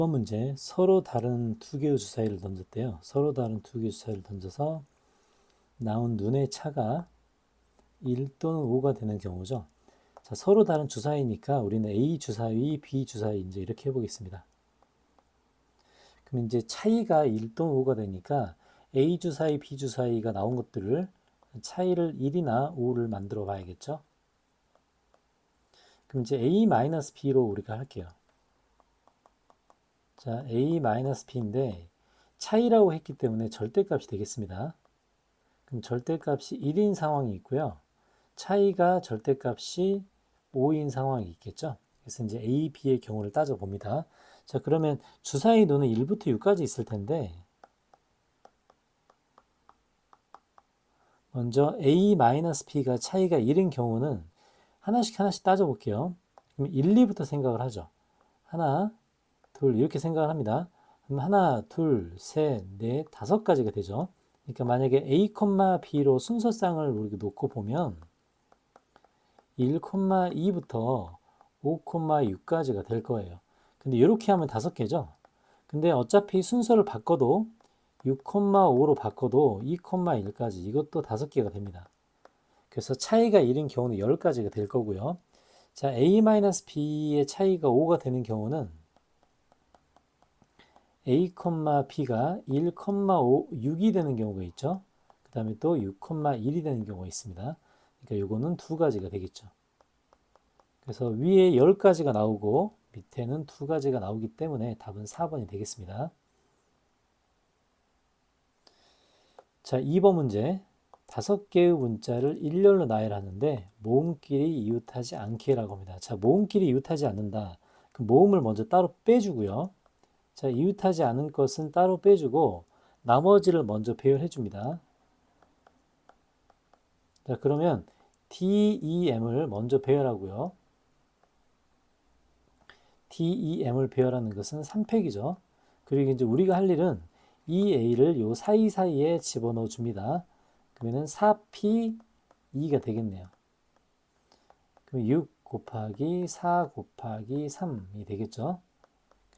이번 문제 서로 다른 두 개의 주사위를 던졌대요. 서로 다른 두 개의 주사위를 던져서 나온 눈의 차가 1 또는 5가 되는 경우죠. 자, 서로 다른 주사위니까 우리는 A 주사위, B 주사위 이제 이렇게 해보겠습니다. 그럼 이제 차이가 1 또는 5가 되니까 A 주사위, B 주사위가 나온 것들을 차이를 1이나 5를 만들어 봐야겠죠. 그럼 이제 A-B로 우리가 할게요. 자, A-B인데 차이라고 했기 때문에 절대값이 되겠습니다. 그럼 절대값이 1인 상황이 있고요. 차이가 절대값이 5인 상황이 있겠죠. 그래서 이제 A, B의 경우를 따져봅니다. 자, 그러면 주사위 눈은 1부터 6까지 있을 텐데 먼저 A-P가 차이가 1인 경우는 하나씩 따져볼게요. 그럼 1, 2부터 생각을 하죠. 하나, 둘 이렇게 생각을 합니다. 그럼 하나, 둘, 셋, 넷, 다섯 가지가 되죠. 그러니까 만약에 A, B로 순서쌍을 우리가 놓고 보면 1,2부터 5,6까지가 될 거예요. 근데 이렇게 하면 다섯 개죠. 근데 어차피 순서를 바꿔도 6,5로 바꿔도 2,1까지 이것도 다섯 개가 됩니다. 그래서 차이가 1인 경우는 10가지가 될 거고요. 자, A-B의 차이가 5가 되는 경우는 A, B가 1,5, 6이 되는 경우가 있죠. 그 다음에 또 6,1이 되는 경우가 있습니다. 그러니까 요거는 두 가지가 되겠죠. 그래서 위에 10가지가 나오고 밑에는 두 가지가 나오기 때문에 답은 4번이 되겠습니다. 자, 2번 문제. 5개의 문자를 일렬로 나열하는데 모음끼리 이웃하지 않게 라고 합니다. 자, 모음끼리 이웃하지 않는다. 그 모음을 먼저 따로 빼주고요. 자, 이웃하지 않은 것은 따로 빼주고 나머지를 먼저 배열해 줍니다. 자, 그러면 DEM을 먼저 배열하고요. DEM을 배열하는 것은 3팩이죠. 그리고 이제 우리가 할 일은 이 A를 요 사이사이에 집어넣어 줍니다. 그러면 4P2가 되겠네요. 그럼 6 곱하기 4 곱하기 3이 되겠죠.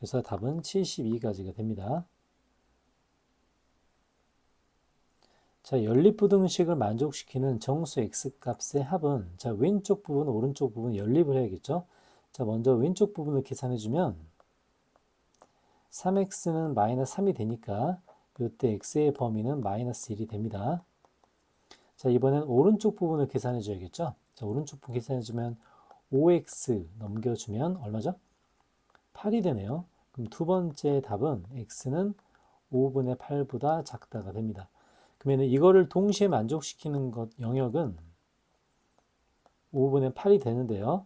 그래서 답은 72가지가 됩니다. 자, 연립부등식을 만족시키는 정수 x값의 합은 자, 왼쪽 부분, 오른쪽 부분 연립을 해야겠죠. 자, 먼저 왼쪽 부분을 계산해 주면 3x는 마이너스 3이 되니까 이때 x의 범위는 마이너스 1이 됩니다. 자, 이번엔 오른쪽 부분을 계산해 줘야겠죠. 자, 오른쪽 부분 계산해 주면 5x 넘겨주면 얼마죠? 8이 되네요. 그럼 두 번째 답은 x는 5분의 8보다 작다가 됩니다. 그러면 이거를 동시에 만족시키는 것 영역은 5분의 8이 되는데요.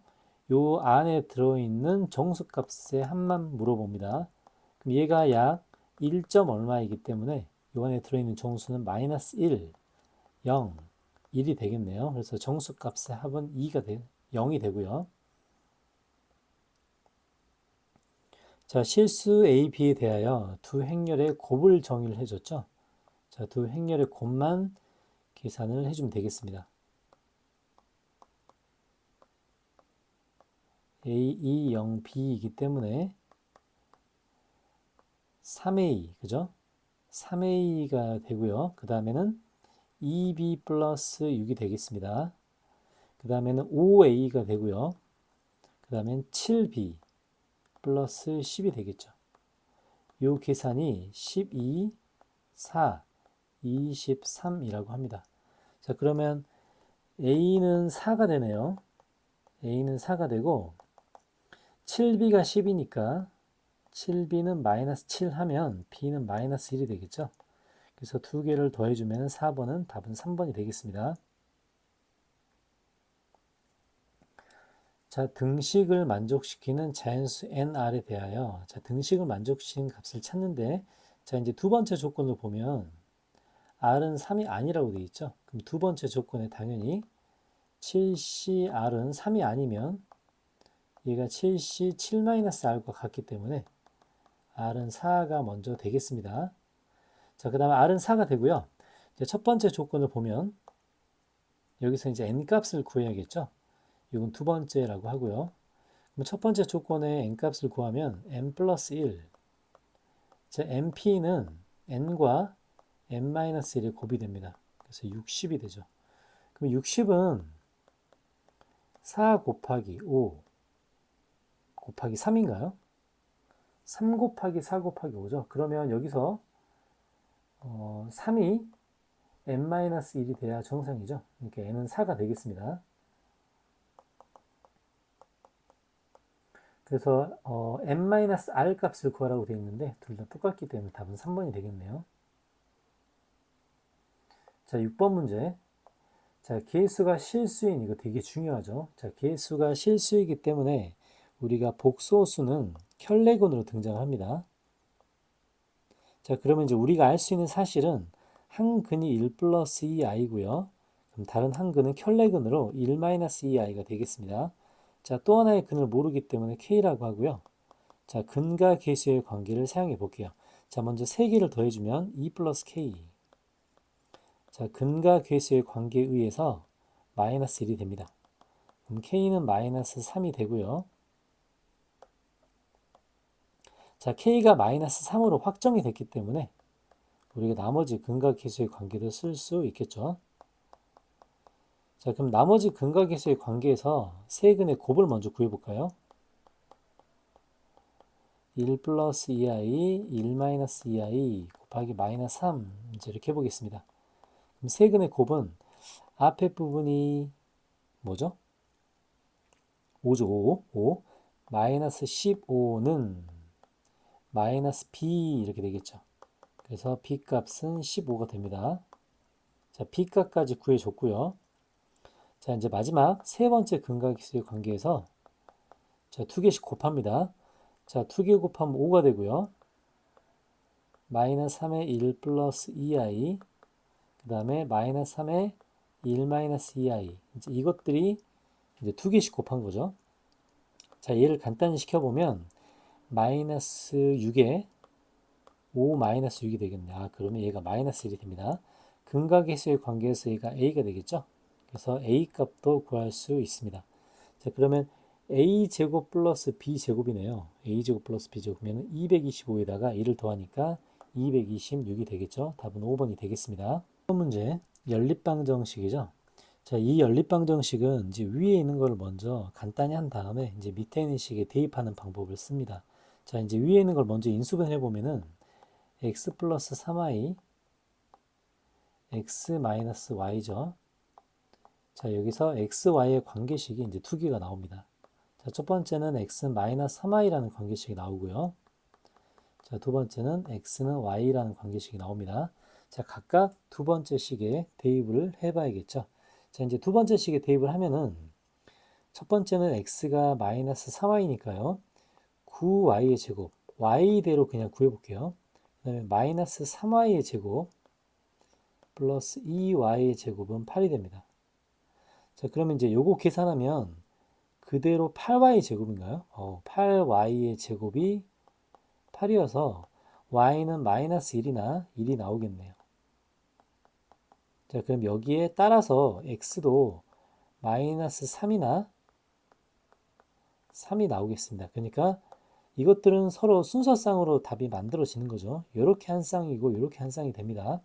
요 안에 들어있는 정수값의 합만 물어봅니다. 그럼 얘가 약 1. 얼마이기 때문에 요 안에 들어있는 정수는 마이너스 1, 0, 1이 되겠네요. 그래서 정수값의 합은 0이 되고요. 자, 실수 A, B에 대하여 두 행렬의 곱을 정의를 해줬죠. 자, 두 행렬의 곱만 계산을 해주면 되겠습니다. A, 2, 0, B이기 때문에 3A, 그죠? 3A가 되고요. 그 다음에는 2B 플러스 6이 되겠습니다. 그 다음에는 5A가 되고요. 그 다음엔 7B 플러스 10이 되겠죠. 요 계산이 12, 4, 23이라고 합니다. 자, 그러면 A는 4가 되네요. A는 4가 되고 7B가 10이니까 7B는 마이너스 7 하면 B는 마이너스 1이 되겠죠. 그래서 두 개를 더해주면 4번은 답은 3번이 되겠습니다. 자, 등식을 만족시키는 자연수 nr에 대하여 자, 등식을 만족시키는 값을 찾는데 자, 이제 두 번째 조건을 보면 r은 3이 아니라고 되어 있죠. 그럼 두 번째 조건에 당연히 7cr은 3이 아니면 얘가 7c 7-r과 같기 때문에 r은 4가 먼저 되겠습니다. 자, 그 다음에 r은 4가 되고요. 이제 첫 번째 조건을 보면 여기서 이제 n 값을 구해야겠죠. 이건 두 번째라고 하고요. 그럼 첫 번째 조건의 n값을 구하면 n 플러스 1, 자, NP는 n과 n-1의 곱이 됩니다. 그래서 60이 되죠. 그럼 60은 4 곱하기 5 곱하기 3인가요? 3 곱하기 4 곱하기 5죠. 그러면 여기서 3이 n-1이 돼야 정상이죠. 그러니까 n은 4가 되겠습니다. 그래서 n-r 값을 구하라고 되어 있는데 둘 다 똑같기 때문에 답은 3번이 되겠네요. 자, 6번 문제. 자, 개수가 실수인 이거 되게 중요하죠. 자, 개수가 실수이기 때문에 우리가 복소수는 켤레근으로 등장합니다. 자, 그러면 이제 우리가 알 수 있는 사실은 한 근이 1 플러스 2i고요. 그럼 다른 한 근은 켤레근으로 1 마이너스 2i가 되겠습니다. 자, 또 하나의 근을 모르기 때문에 k라고 하고요. 자, 근과 개수의 관계를 사용해 볼게요. 자, 먼저 3개를 더해주면 2 플러스 k. 자, 근과 개수의 관계에 의해서 마이너스 1이 됩니다. 그럼 k는 마이너스 3이 되고요. 자, k가 마이너스 3으로 확정이 됐기 때문에 우리가 나머지 근과 개수의 관계도 쓸 수 있겠죠. 자, 그럼 나머지 근과 개수의 관계에서 세 근의 곱을 먼저 구해볼까요? 1 플러스 2i, 1 마이너스 2i 곱하기 마이너스 3 이제 이렇게 해보겠습니다. 그럼 세 근의 곱은 앞에 부분이 뭐죠? 5죠. 5. 마이너스 15는 마이너스 b 이렇게 되겠죠. 그래서 b 값은 15가 됩니다. 자, b 값까지 구해줬고요. 자, 이제 마지막 세 번째 근과 개수의 관계에서 자, 2개씩 곱합니다. 자, 2개 곱하면 5가 되고요. 마이너스 3의 1 플러스 2i 그 다음에 마이너스 3의 1 마이너스 2i 이제 이것들이 이제 2개씩 곱한 거죠. 자, 얘를 간단히 시켜보면 마이너스 6에 5 마이너스 6이 되겠네. 아, 그러면 얘가 마이너스 1이 됩니다. 근과 개수의 관계에서 얘가 a가 되겠죠. 그래서 a 값도 구할 수 있습니다. 자, 그러면 a제곱 플러스 b제곱이네요. a제곱 플러스 b제곱이면 225에다가 1을 더하니까 226이 되겠죠. 답은 5번이 되겠습니다. 1번 문제 연립방정식이죠. 자, 이 연립방정식은 이제 위에 있는 걸 먼저 간단히 한 다음에 이제 밑에 있는 식에 대입하는 방법을 씁니다. 자, 이제 위에 있는 걸 먼저 인수분해 보면은 x 플러스 3i x 마이너스 y죠. 자, 여기서 x, y의 관계식이 이제 두 개가 나옵니다. 자, 첫 번째는 x 마이너스 3i라는 관계식이 나오고요. 자, 두 번째는 x는 y라는 관계식이 나옵니다. 자, 각각 두 번째 식에 대입을 해봐야겠죠. 자, 이제 두 번째 식에 대입을 하면은 첫 번째는 x가 마이너스 3i니까요. 9y의 제곱, y대로 그냥 구해볼게요. 그 다음에 마이너스 3y의 제곱 플러스 2y의 제곱은 8이 됩니다. 자, 그러면 이제 요거 계산하면 그대로 8y 제곱인가요? 8y의 제곱이 8이어서 y는 마이너스 1이나 1이 나오겠네요. 자, 그럼 여기에 따라서 x도 마이너스 3이나 3이 나오겠습니다. 그러니까 이것들은 서로 순서상으로 답이 만들어지는 거죠. 이렇게 한 쌍이고 이렇게 한 쌍이 됩니다.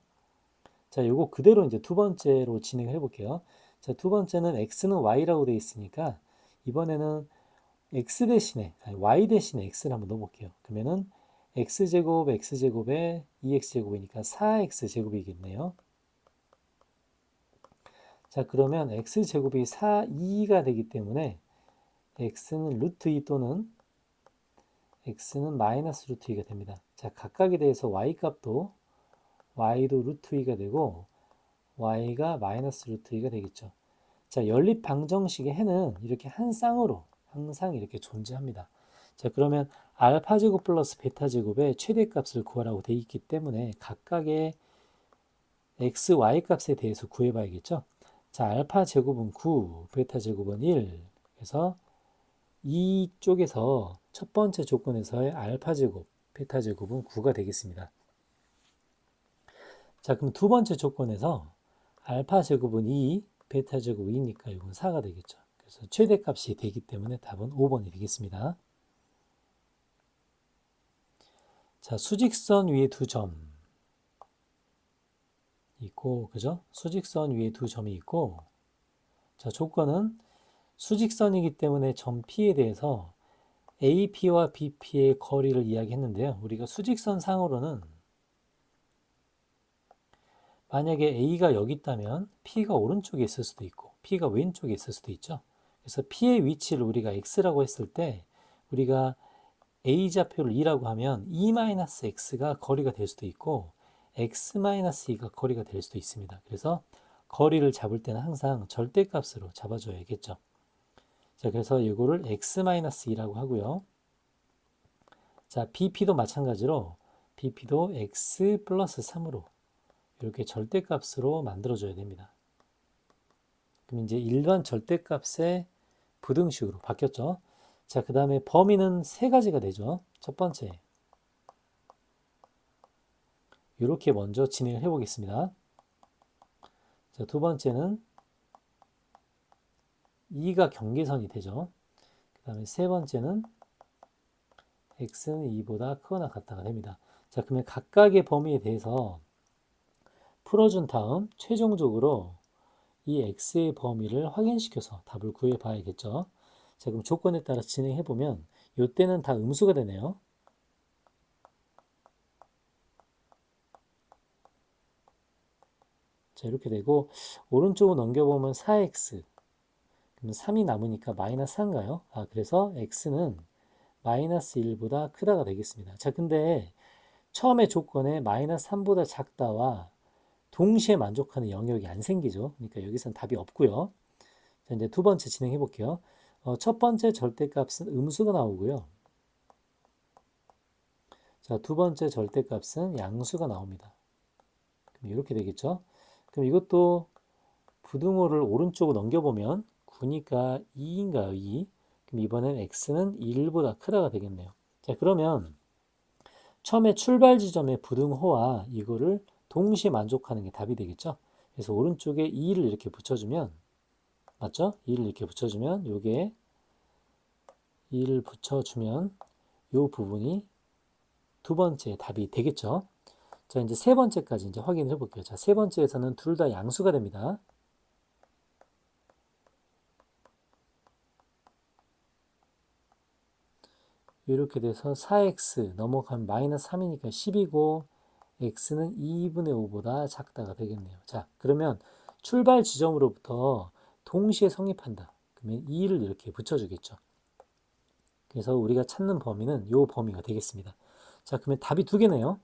자, 요거 그대로 이제 두 번째로 진행해 볼게요. 자, 두 번째는 x는 y라고 되어 있으니까 이번에는 x 대신에 y 대신에 x를 한번 넣어볼게요. 그러면은 x제곱 x제곱에 2x제곱이니까 4x제곱이겠네요. 자, 그러면 x제곱이 2가 되기 때문에 x는 루트 2 또는 x는 마이너스 루트 2가 됩니다. 자, 각각에 대해서 y 값도 y도 루트 2가 되고 y가 마이너스 루트 2가 되겠죠. 자, 연립 방정식의 해는 이렇게 한 쌍으로 항상 이렇게 존재합니다. 자, 그러면 알파 제곱 플러스 베타 제곱의 최대값을 구하라고 되어 있기 때문에 각각의 x, y 값에 대해서 구해봐야겠죠. 자, 알파 제곱은 9, 베타 제곱은 1. 그래서 이쪽에서 첫 번째 조건에서의 알파 제곱, 베타 제곱은 9가 되겠습니다. 자, 그럼 두 번째 조건에서 알파 제곱은 2, 베타 제곱 2니까 이건 4가 되겠죠. 그래서 최대값이 되기 때문에 답은 5번이 되겠습니다. 자, 자, 수직선 위에 두 점 있고, 그죠? 수직선 위에 두 점이 있고, 자, 조건은 수직선이기 때문에 점 P에 대해서 AP와 BP의 거리를 이야기했는데요. 우리가 수직선 상으로는 만약에 A가 여기 있다면 P가 오른쪽에 있을 수도 있고 P가 왼쪽에 있을 수도 있죠. 그래서 P의 위치를 우리가 X라고 했을 때 우리가 A좌표를 2라고 하면 E-X가 거리가 될 수도 있고 X-2가 거리가 될 수도 있습니다. 그래서 거리를 잡을 때는 항상 절대값으로 잡아줘야겠죠. 자, 그래서 이거를 X-2라고 하고요. 자, BP도 마찬가지로 BP도 X 플러스 3으로 이렇게 절대값으로 만들어줘야 됩니다. 그럼 이제 일반 절대값의 부등식으로 바뀌었죠. 자, 그 다음에 범위는 세 가지가 되죠. 첫 번째, 이렇게 먼저 진행을 해보겠습니다. 자, 두 번째는 2가 경계선이 되죠. 그 다음에 세 번째는 x는 2보다 크거나 같다가 됩니다. 자, 그러면 각각의 범위에 대해서 풀어준 다음 최종적으로 이 x의 범위를 확인시켜서 답을 구해 봐야겠죠. 자, 그럼 조건에 따라 진행해 보면 이때는 다 음수가 되네요. 자, 이렇게 되고 오른쪽으로 넘겨보면 4x 그럼 3이 남으니까 마이너스 4인가요? 아, 그래서 x는 마이너스 1보다 크다가 되겠습니다. 자, 근데 처음에 조건에 마이너스 3보다 작다와 동시에 만족하는 영역이 안 생기죠. 그러니까 여기서는 답이 없고요. 자, 이제 두 번째 진행해 볼게요. 첫 번째 절대값은 음수가 나오고요. 자, 두 번째 절대값은 양수가 나옵니다. 그럼 이렇게 되겠죠. 그럼 이것도 부등호를 오른쪽으로 넘겨보면 9니까 2인가요? 2. 그럼 이번엔 x는 1보다 크다가 되겠네요. 자, 그러면 처음에 출발 지점의 부등호와 이거를 동시에 만족하는 게 답이 되겠죠. 그래서 오른쪽에 2를 이렇게 붙여주면 맞죠? 2를 이렇게 붙여주면 요게 2를 붙여주면 요 부분이 두 번째 답이 되겠죠. 자, 이제 세 번째까지 이제 확인을 해볼게요. 자, 세 번째에서는 둘 다 양수가 됩니다. 이렇게 돼서 4x 넘어가면 마이너스 3이니까 10이고 x는 2분의 5보다 작다가 되겠네요. 자, 그러면 출발 지점으로부터 동시에 성립한다. 그러면 2를 이렇게 붙여주겠죠. 그래서 우리가 찾는 범위는 이 범위가 되겠습니다. 자, 그러면 답이 두 개네요.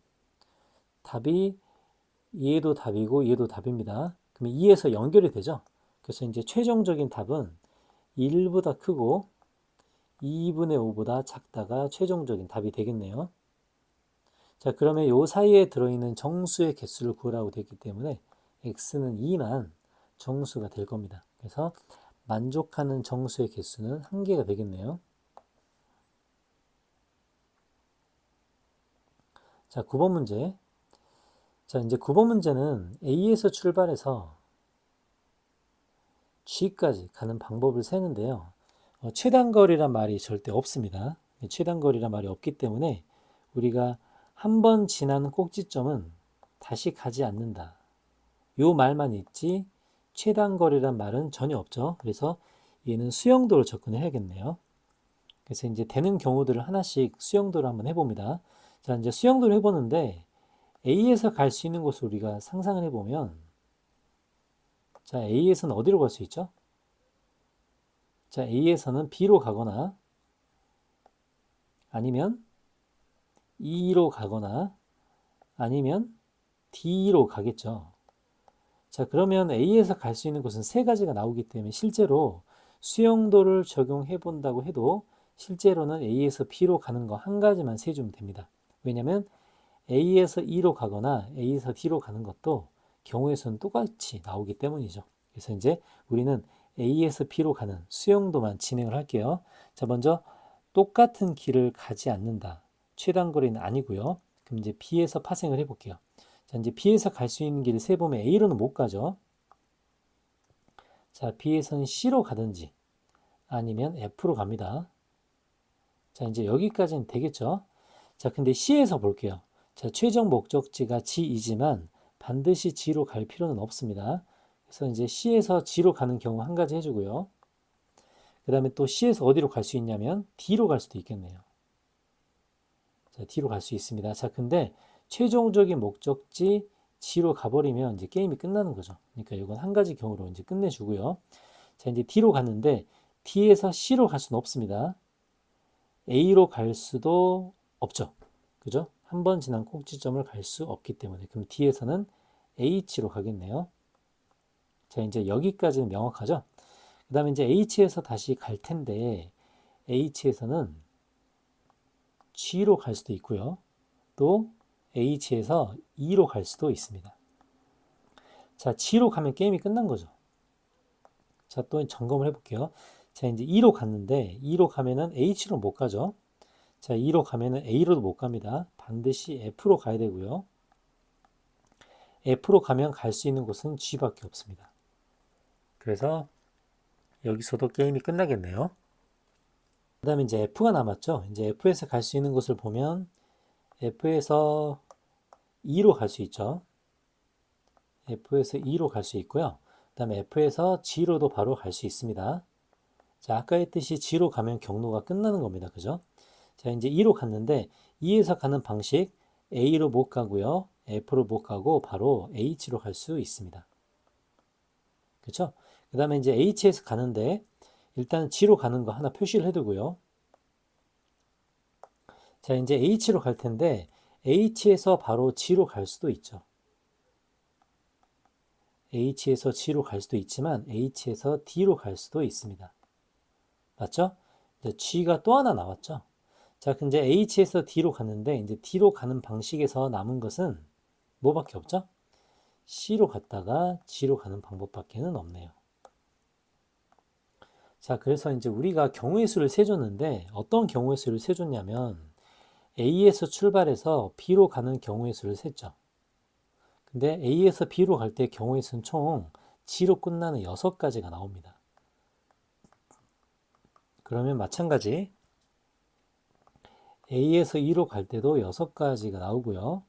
답이 얘도 답이고 얘도 답입니다. 그러면 2에서 연결이 되죠. 그래서 이제 최종적인 답은 1보다 크고 2분의 5보다 작다가 최종적인 답이 되겠네요. 자, 그러면 이 사이에 들어있는 정수의 개수를 구하라고 되어 있기 때문에 x는 2만 정수가 될 겁니다. 그래서 만족하는 정수의 개수는 1개가 되겠네요. 자, 9번 문제. 자, 이제 9번 문제는 A에서 출발해서 G까지 가는 방법을 세는데요. 최단거리란 말이 절대 없습니다. 최단거리란 말이 없기 때문에 우리가 한 번 지나는 꼭지점은 다시 가지 않는다. 요 말만 있지 최단거리란 말은 전혀 없죠. 그래서 얘는 수영도로 접근을 해야겠네요. 그래서 이제 되는 경우들을 하나씩 수영도를 한번 해봅니다. 자, 이제 수영도를 해보는데 A에서 갈 수 있는 곳을 우리가 상상을 해보면 자, A에서는 어디로 갈 수 있죠? 자, A에서는 B로 가거나 아니면 E로 가거나 아니면 D로 가겠죠. 자, 그러면 A에서 갈 수 있는 곳은 세 가지가 나오기 때문에 실제로 수영도를 적용해 본다고 해도 실제로는 A에서 B로 가는 거 한 가지만 세주면 됩니다. 왜냐면 A에서 E로 가거나 A에서 D로 가는 것도 경우의 수는 똑같이 나오기 때문이죠. 그래서 이제 우리는 A에서 B로 가는 수영도만 진행을 할게요. 자, 먼저 똑같은 길을 가지 않는다. 최단거리는 아니고요. 그럼 이제 B에서 파생을 해볼게요. 자, 이제 B에서 갈 수 있는 길을 세보면 A로는 못 가죠. 자, B에서는 C로 가든지 아니면 F로 갑니다. 자, 이제 여기까지는 되겠죠. 자, 근데 C에서 볼게요. 자, 최종 목적지가 G이지만 반드시 G로 갈 필요는 없습니다. 그래서 이제 C에서 G로 가는 경우 한 가지 해주고요. 그 다음에 또 C에서 어디로 갈 수 있냐면 D로 갈 수도 있겠네요. 자, D로 갈 수 있습니다. 자, 근데 최종적인 목적지 G로 가버리면 이제 게임이 끝나는 거죠. 그러니까 이건 한 가지 경우로 이제 끝내주고요. 자, 이제 D로 갔는데 D에서 C로 갈 수는 없습니다. A로 갈 수도 없죠. 그죠? 한 번 지난 꼭지점을 갈 수 없기 때문에 그럼 D에서는 H로 가겠네요. 자, 이제 여기까지는 명확하죠? 그 다음에 이제 H에서 다시 갈 텐데 H에서는 G로 갈 수도 있고요. 또 H에서 E로 갈 수도 있습니다. 자, G로 가면 게임이 끝난 거죠. 자, 또 점검을 해볼게요. 자, 이제 E로 갔는데 E로 가면은 H로 못 가죠. 자, E로 가면은 A로도 못 갑니다. 반드시 F로 가야 되고요. F로 가면 갈 수 있는 곳은 G밖에 없습니다. 그래서 여기서도 게임이 끝나겠네요. 그 다음에 이제 F가 남았죠. 이제 F에서 갈 수 있는 곳을 보면 F에서 E로 갈 수 있죠. F에서 E로 갈 수 있고요. 그 다음에 F에서 G로도 바로 갈 수 있습니다. 자, 아까 했듯이 G로 가면 경로가 끝나는 겁니다. 그죠? 자, 이제 E로 갔는데 E에서 가는 방식 A로 못 가고요. F로 못 가고 바로 H로 갈 수 있습니다. 그렇죠? 그 다음에 이제 H에서 가는데 일단 G로 가는 거 하나 표시를 해두고요. 자, 이제 H로 갈 텐데 H에서 바로 G로 갈 수도 있죠. H에서 G로 갈 수도 있지만 H에서 D로 갈 수도 있습니다. 맞죠? 이제 G가 또 하나 나왔죠. 자, 이제 H에서 D로 갔는데 이제 D로 가는 방식에서 남은 것은 뭐밖에 없죠? C로 갔다가 G로 가는 방법밖에는 없네요. 자, 그래서 이제 우리가 경우의 수를 세줬는데 어떤 경우의 수를 세줬냐면 A에서 출발해서 B로 가는 경우의 수를 셌죠. 근데 A에서 B로 갈 때 경우의 수는 총 G로 끝나는 6가지가 나옵니다. 그러면 마찬가지 A에서 E로 갈 때도 6가지가 나오고요.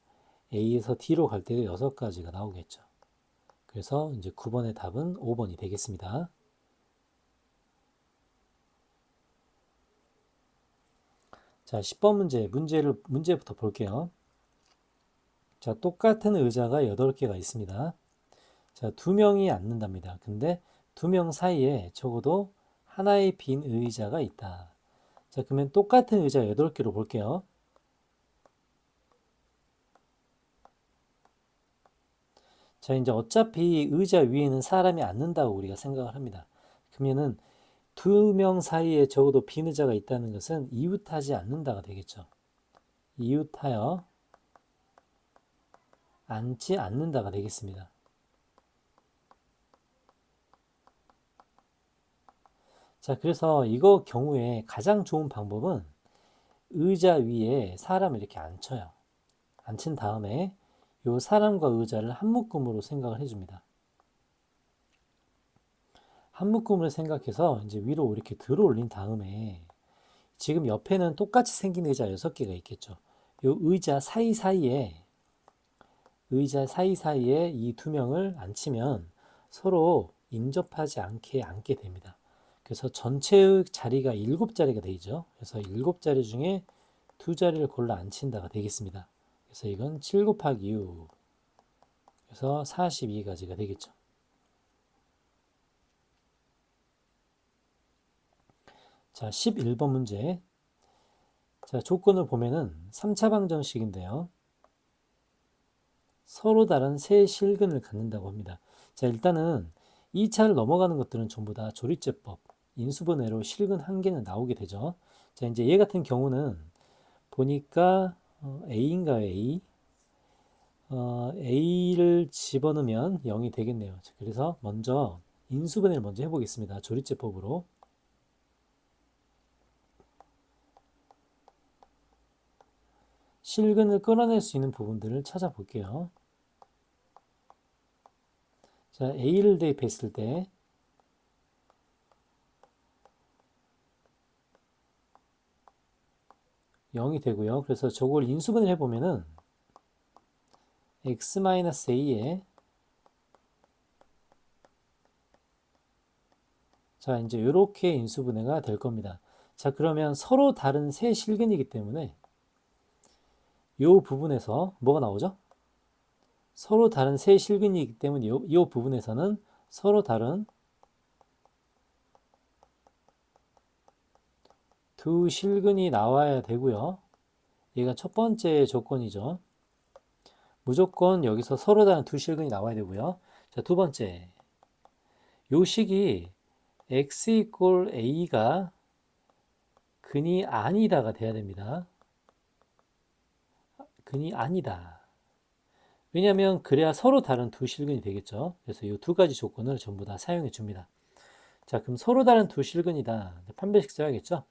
A에서 D로 갈 때도 6가지가 나오겠죠. 그래서 이제 9번의 답은 5번이 되겠습니다. 자, 10번 문제부터 볼게요. 자, 똑같은 의자가 8개가 있습니다. 자, 2명이 앉는답니다. 근데 2명 사이에 적어도 하나의 빈 의자가 있다. 자, 그러면 똑같은 의자 8개로 볼게요. 자, 이제 어차피 의자 위에는 사람이 앉는다고 우리가 생각을 합니다. 그러면은 2명 사이에 적어도 빈 의자가 있다는 것은 이웃하지 않는다가 되겠죠. 이웃하여 앉지 않는다가 되겠습니다. 자, 그래서 이거 경우에 가장 좋은 방법은 의자 위에 사람을 이렇게 앉혀요. 앉힌 다음에 이 사람과 의자를 한 묶음으로 생각을 해줍니다. 한 묶음으로 생각해서 이제 위로 이렇게 들어 올린 다음에 지금 옆에는 똑같이 생긴 의자 6개가 있겠죠. 이 의자 사이사이에 이 2명을 앉히면 서로 인접하지 않게 앉게 됩니다. 그래서 전체의 자리가 7자리가 되죠. 그래서 7자리 중에 2자리를 골라 앉힌다가 되겠습니다. 그래서 이건 7 곱하기 6. 그래서 42가지가 되겠죠. 자, 11번 문제. 자, 조건을 보면은 3차 방정식인데요. 서로 다른 세 실근을 갖는다고 합니다. 자, 일단은 2차를 넘어가는 것들은 전부 다 조리제법, 인수분해로 실근 한 개는 나오게 되죠. 자, 이제 얘 같은 경우는 보니까 A인가요? A? A를 집어넣으면 0이 되겠네요. 그래서 먼저 인수분해를 먼저 해보겠습니다. 조리제법으로. 실근을 끌어낼 수 있는 부분들을 찾아볼게요. 자, A를 대입했을 때 0이 되고요. 그래서 저걸 인수분해를 해보면은 x-a에 자, 이제 이렇게 인수분해가 될 겁니다. 자, 그러면 서로 다른 세 실근이기 때문에 이 부분에서 뭐가 나오죠? 서로 다른 세 실근이기 때문에 이 부분에서는 서로 다른 두 실근이 나와야 되고요. 얘가 첫 번째 조건이죠. 무조건 여기서 서로 다른 두 실근이 나와야 되고요. 자, 두 번째. 요 식이 x 이꼴 a가 근이 아니다가 돼야 됩니다. 근이 아니다. 왜냐하면 그래야 서로 다른 두 실근이 되겠죠. 그래서 이 두 가지 조건을 전부 다 사용해 줍니다. 자, 그럼 서로 다른 두 실근이다. 판별식 써야겠죠.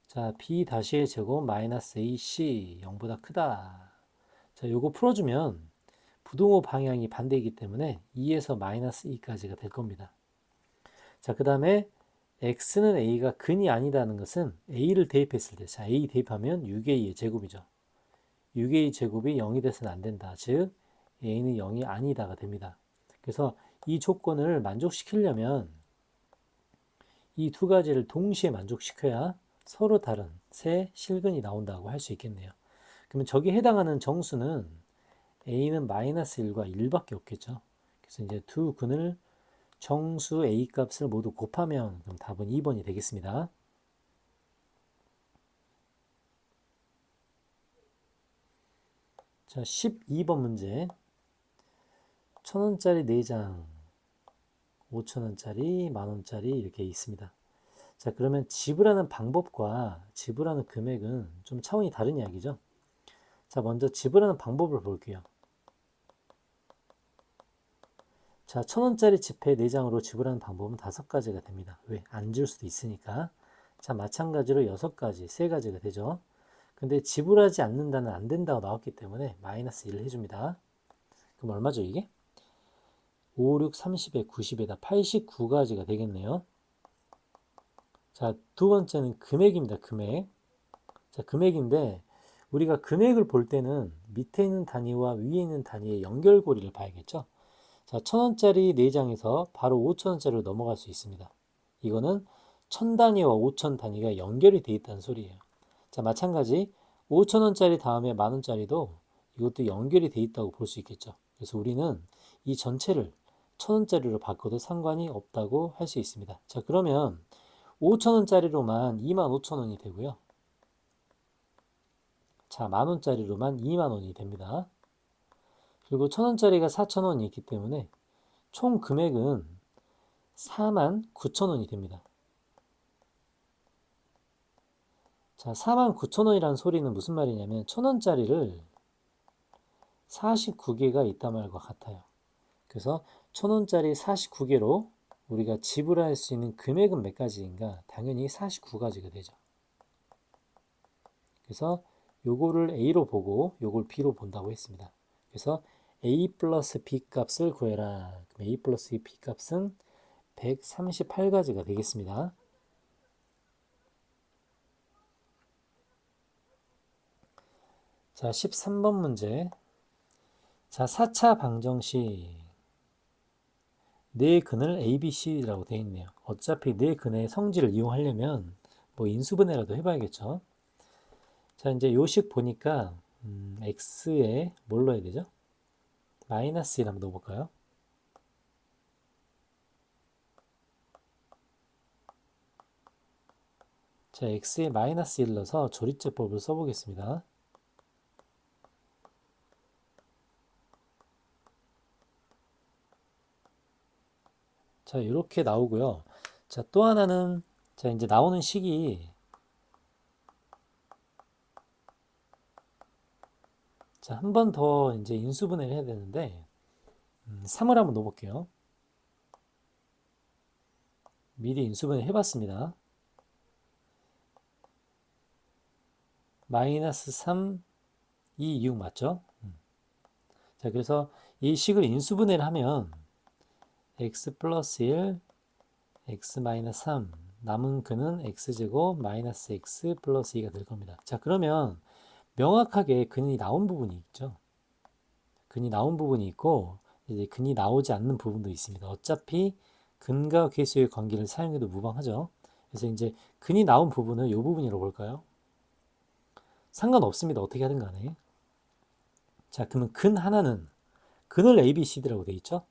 자, b-의 제곱 마이너스 ac 0보다 크다. 자, 요거 풀어주면 부등호 방향이 반대이기 때문에 2에서 마이너스 2까지가 될 겁니다. 자, 그 다음에 x는 a가 근이 아니다는 것은 a를 대입했을 때, 자, a 대입하면 6a의 제곱이죠. 6a 제곱이 0이 돼서는 안 된다. 즉 a는 0이 아니다가 됩니다. 그래서 이 조건을 만족시키려면 이 두 가지를 동시에 만족시켜야 서로 다른 세 실근이 나온다고 할 수 있겠네요. 그러면 저기에 해당하는 정수는 a는 마이너스 1과 1밖에 없겠죠. 그래서 이제 두 근을 정수 a 값을 모두 곱하면 그럼 답은 2번이 되겠습니다. 자, 12번 문제. 1,000원짜리 4장, 5,000원짜리, 만원짜리 이렇게 있습니다. 자, 그러면 지불하는 방법과 지불하는 금액은 좀 차원이 다른 이야기죠. 자, 먼저 지불하는 방법을 볼게요. 자, 1,000원짜리 지폐 4장으로 지불하는 방법은 5가지가 됩니다. 왜? 안 줄 수도 있으니까. 자, 마찬가지로 6가지, 3가지가 되죠. 근데 지불하지 않는다는 안 된다고 나왔기 때문에 마이너스 1을 해줍니다. 그럼 얼마죠, 이게? 5, 6, 30에 90에다 89가지가 되겠네요. 자, 두 번째는 금액입니다. 금액. 자, 금액인데 우리가 금액을 볼 때는 밑에 있는 단위와 위에 있는 단위의 연결고리를 봐야겠죠. 자, 1,000원짜리 4장에서 바로 5,000원짜리로 넘어갈 수 있습니다. 이거는 1,000단위와 5,000단위가 연결이 되어 있다는 소리예요. 자, 마찬가지 5,000원짜리 다음에 만원짜리도 이것도 연결이 되어 있다고 볼 수 있겠죠. 그래서 우리는 이 전체를 1,000원짜리로 바꿔도 상관이 없다고 할 수 있습니다. 자, 그러면 5,000원짜리로만 25,000원이 되고요. 자, 만원짜리로만 2만원이 됩니다. 그리고 1,000원짜리가 4,000원이 있기 때문에 총 금액은 49,000원이 됩니다. 자, 49,000원이라는 소리는 무슨 말이냐면 1,000원짜리를 49개가 있단 말과 같아요. 그래서 1,000원짜리 49개로 우리가 지불할 수 있는 금액은 몇 가지인가? 당연히 49가지가 되죠. 그래서 요거를 A로 보고 요걸 B로 본다고 했습니다. 그래서 A 플러스 B 값을 구해라. 그럼 A 플러스 B 값은 138가지가 되겠습니다. 자, 13번 문제. 자, 4차 방정식 네 근을 ABC라고 되어 있네요. 어차피 네 근의 성질을 이용하려면 뭐 인수분해라도 해봐야겠죠. 자, 이제 요식 보니까 x에 뭘 넣어야 되죠? 마이너스 1 한번 넣어볼까요? 자, x에 마이너스 1 넣어서 조리제법을 써보겠습니다. 자, 이렇게 나오고요. 자, 또 하나는 자, 이제 나오는 식이 자, 한 번 더 이제 인수분해를 해야 되는데 3을 한번 넣어볼게요. 미리 인수분해 해봤습니다. 마이너스 3, 2, 6 맞죠? 자, 그래서 이 식을 인수분해를 하면 x 플러스 1, x 마이너스 3 남은 근은 x제곱 마이너스 x 플러스 2가 될 겁니다. 자, 그러면 명확하게 근이 나온 부분이 있죠. 근이 나온 부분이 있고 이제 근이 나오지 않는 부분도 있습니다. 어차피 근과 계수의 관계를 사용해도 무방하죠. 그래서 이제 근이 나온 부분은 이 부분이라고 볼까요? 상관없습니다. 어떻게 하든 간에. 자, 그러면 근 하나는 근을 A, B, CD라고 되어 있죠.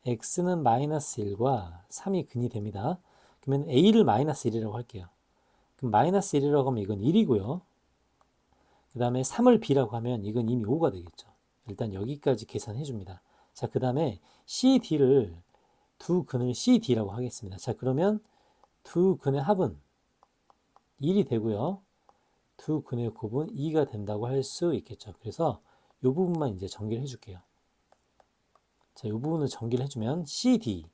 x는 마이너스 1과 3이 근이 됩니다. 그러면 a를 마이너스 1이라고 할게요. 그럼 마이너스 1이라고 하면 이건 1이고요. 그 다음에 3을 b라고 하면 이건 이미 5가 되겠죠. 일단 여기까지 계산해 줍니다. 자, 그 다음에 CD를 두 근을 CD라고 하겠습니다. 자, 그러면 두 근의 합은 1이 되고요. 두 근의 곱은 2가 된다고 할 수 있겠죠. 그래서 이 부분만 이제 전개를 해줄게요. 자, 이 부분을 전개를 해주면 CD가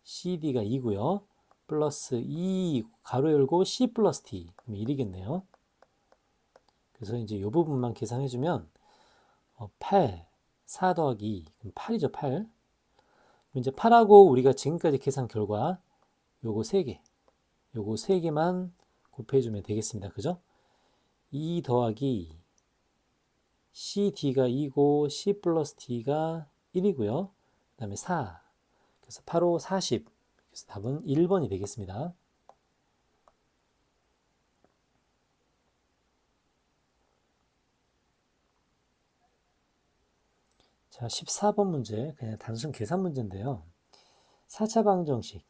2고요. 플러스 2 가로 열고 C 플러스 D 그럼 1이겠네요. 그래서 이제 이 부분만 계산해주면 8, 4 더하기 2, 그럼 8이죠, 8. 이제 8하고 우리가 지금까지 계산 결과 요거 3개, 요거 3개만 곱해주면 되겠습니다. 그죠? 2 더하기 CD가 2고 C 플러스 D가 1이고요. 그 다음에 4, 그래서 8, 5, 40. 그래서 답은 1번이 되겠습니다. 자, 14번 문제, 그냥 단순 계산 문제인데요. 4차 방정식,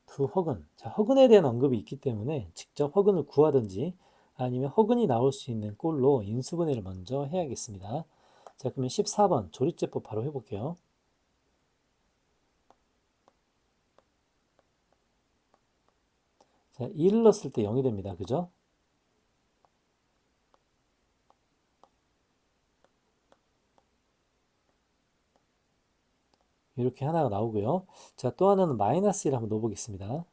두 허근. 자, 허근에 대한 언급이 있기 때문에 직접 허근을 구하든지 아니면 허근이 나올 수 있는 꼴로 인수분해를 먼저 해야겠습니다. 자, 그러면 14번 조립제법 바로 해볼게요. 자, 1을 넣었을 때 0이 됩니다. 그죠? 이렇게 하나가 나오고요. 자, 또 하나는 마이너스 1 한번 넣어보겠습니다.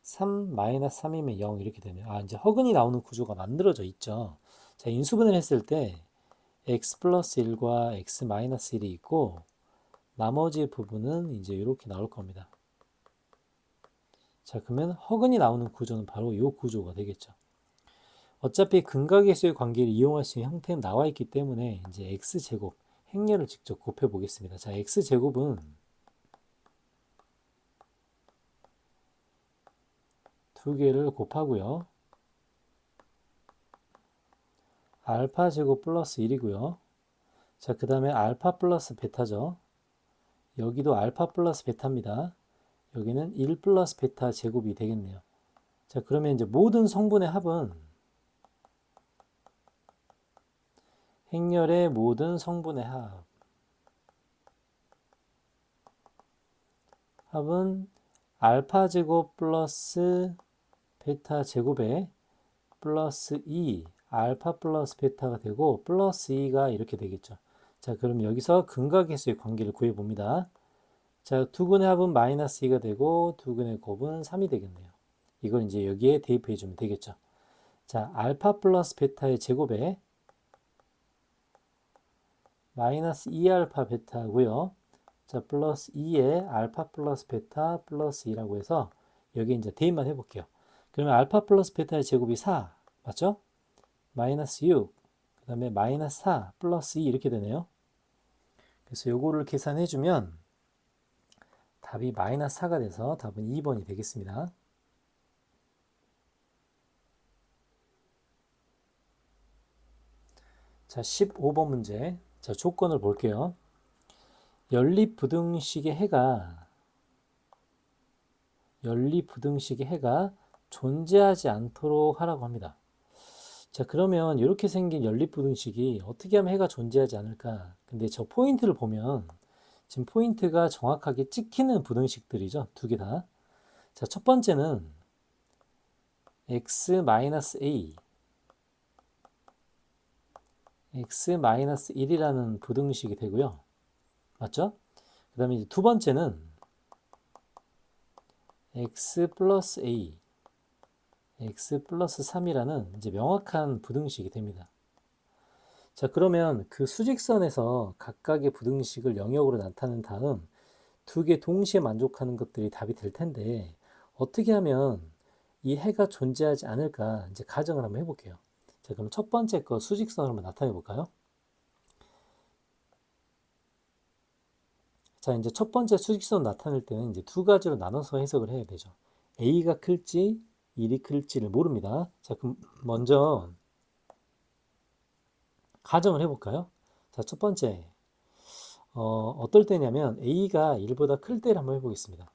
3 마이너스 3이면 0 이렇게 되네요. 아, 이제 허근이 나오는 구조가 만들어져 있죠. 자, 인수분해를 했을 때 x 플러스 1과 x 마이너스 1이 있고 나머지 부분은 이제 이렇게 나올 겁니다. 자, 그러면 허근이 나오는 구조는 바로 이 구조가 되겠죠. 어차피 근각계수의 관계를 이용할 수 있는 형태는 나와 있기 때문에 이제 x제곱 행렬을 직접 곱해 보겠습니다. 자, x제곱은 두 개를 곱하고요. 알파 제곱 플러스 1이고요. 자, 그 다음에 알파 플러스 베타죠. 여기도 알파 플러스 베타입니다. 여기는 1 플러스 베타 제곱이 되겠네요. 자, 그러면 이제 모든 성분의 합은 행렬의 모든 성분의 합은 알파 제곱 플러스 베타 제곱에 플러스 2 알파 플러스 베타가 되고 플러스 2가 이렇게 되겠죠. 자, 그럼 여기서 근각계수의 관계를 구해봅니다. 자, 두 근의 합은 마이너스 2가 되고 두 근의 곱은 3이 되겠네요. 이걸 이제 여기에 대입해주면 되겠죠. 자, 알파 플러스 베타의 제곱에 마이너스 2알파 베타고요. 자, 플러스 2에 알파 플러스 베타 플러스 2라고 해서 여기 이제 대입만 해볼게요. 그러면 알파 플러스 베타의 제곱이 4 맞죠? 마이너스 6, 그 다음에 마이너스 4 플러스 2 이렇게 되네요. 그래서 요거를 계산해주면 답이 마이너스 4가 돼서 답은 2번이 되겠습니다. 자, 15번 문제. 자, 조건을 볼게요. 연립부등식의 해가 존재하지 않도록 하라고 합니다. 자, 그러면 이렇게 생긴 연립부등식이 어떻게 하면 해가 존재하지 않을까? 근데 저 포인트를 보면 지금 포인트가 정확하게 찍히는 부등식들이죠. 두 개 다. 자, 첫 번째는 x-a, x-1이라는 부등식이 되고요. 맞죠? 그 다음에 두 번째는 x 플러스 a, x 플러스 3이라는 이제 명확한 부등식이 됩니다. 자, 그러면 그 수직선에서 각각의 부등식을 영역으로 나타낸 다음 두 개 동시에 만족하는 것들이 답이 될 텐데 어떻게 하면 이 해가 존재하지 않을까 이제 가정을 한번 해볼게요. 자, 그럼 첫 번째 거 수직선을 한번 나타내 볼까요? 자, 이제 첫 번째 수직선 나타낼 때는 이제 두 가지로 나눠서 해석을 해야 되죠. A가 클지 1이 클지를 모릅니다. 자, 그럼 먼저 가정을 해볼까요? 자, 첫 번째 어떨 때냐면 A가 1보다 클 때를 한번 해보겠습니다.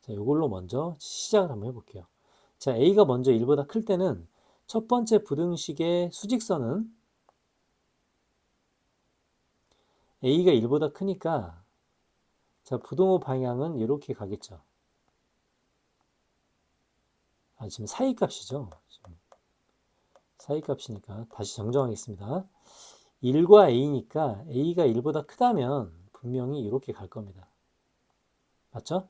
자, 이걸로 먼저 시작을 한번 해볼게요. 자, A가 먼저 1보다 클 때는 첫 번째 부등식의 수직선은 A가 1보다 크니까 자, 부동호 방향은 이렇게 가겠죠. 아, 지금 사이값이죠. 지금 사이값이니까 다시 정정하겠습니다. 1과 A니까 A가 1보다 크다면 분명히 이렇게 갈 겁니다. 맞죠?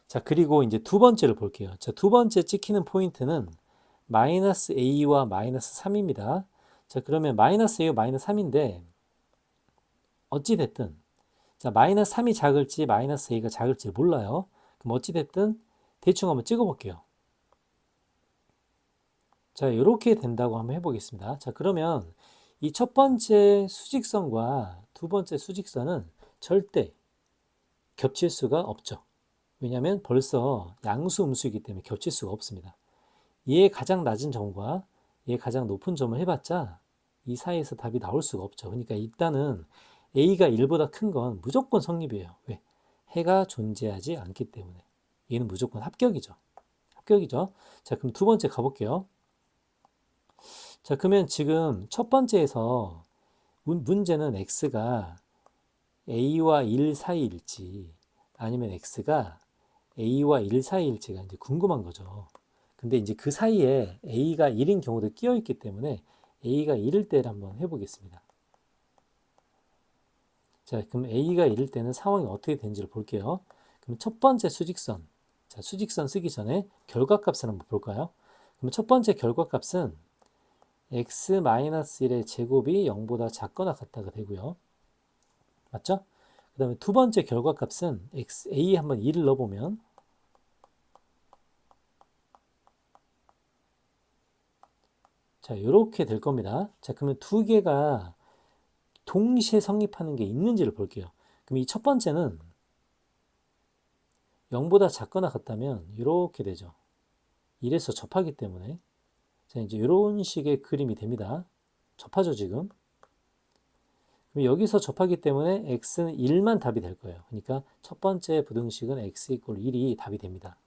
자, 그리고 이제 두 번째를 볼게요. 자, 두 번째 찍히는 포인트는 마이너스 A와 마이너스 3입니다. 자, 그러면 마이너스 A와 마이너스 3인데 어찌됐든 자, 마이너스 3이 작을지 마이너스 A가 작을지 몰라요. 그럼 어찌됐든 대충 한번 찍어볼게요. 자, 이렇게 된다고 한번 해보겠습니다. 자, 그러면 이 첫 번째 수직선과 두 번째 수직선은 절대 겹칠 수가 없죠. 왜냐하면 벌써 양수 음수이기 때문에 겹칠 수가 없습니다. 얘의 가장 낮은 점과 얘의 가장 높은 점을 해봤자 이 사이에서 답이 나올 수가 없죠. 그러니까 일단은 A가 1보다 큰 건 무조건 성립이에요. 왜? 해가 존재하지 않기 때문에. 얘는 무조건 합격이죠. 합격이죠. 자, 그럼 두 번째 가볼게요. 자, 그러면 지금 첫 번째에서 문제는 x가 a와 1 사이일지 아니면 x가 a와 1 사이일지가 이제 궁금한 거죠. 근데 이제 그 사이에 a가 1인 경우도 끼어 있기 때문에 a가 1일 때를 한번 해보겠습니다. 자, 그럼 a가 1일 때는 상황이 어떻게 되는지를 볼게요. 그럼 첫 번째 수직선, 자, 수직선 쓰기 전에 결과값을 한번 볼까요? 그럼 첫 번째 결과값은 x-1의 제곱이 0보다 작거나 같다가 되고요. 맞죠? 그 다음에 두 번째 결과값은 a 한번 2를 넣어보면 자, 이렇게 될 겁니다. 자, 그러면 두 개가 동시에 성립하는 게 있는지를 볼게요. 그럼 이 첫 번째는 0보다 작거나 같다면 이렇게 되죠. 1에서 접하기 때문에 자, 이제 이런 식의 그림이 됩니다. 접하죠, 지금. 그럼 여기서 접하기 때문에 x는 1만 답이 될 거예요. 그러니까 첫 번째 부등식은 x = 1이 답이 됩니다.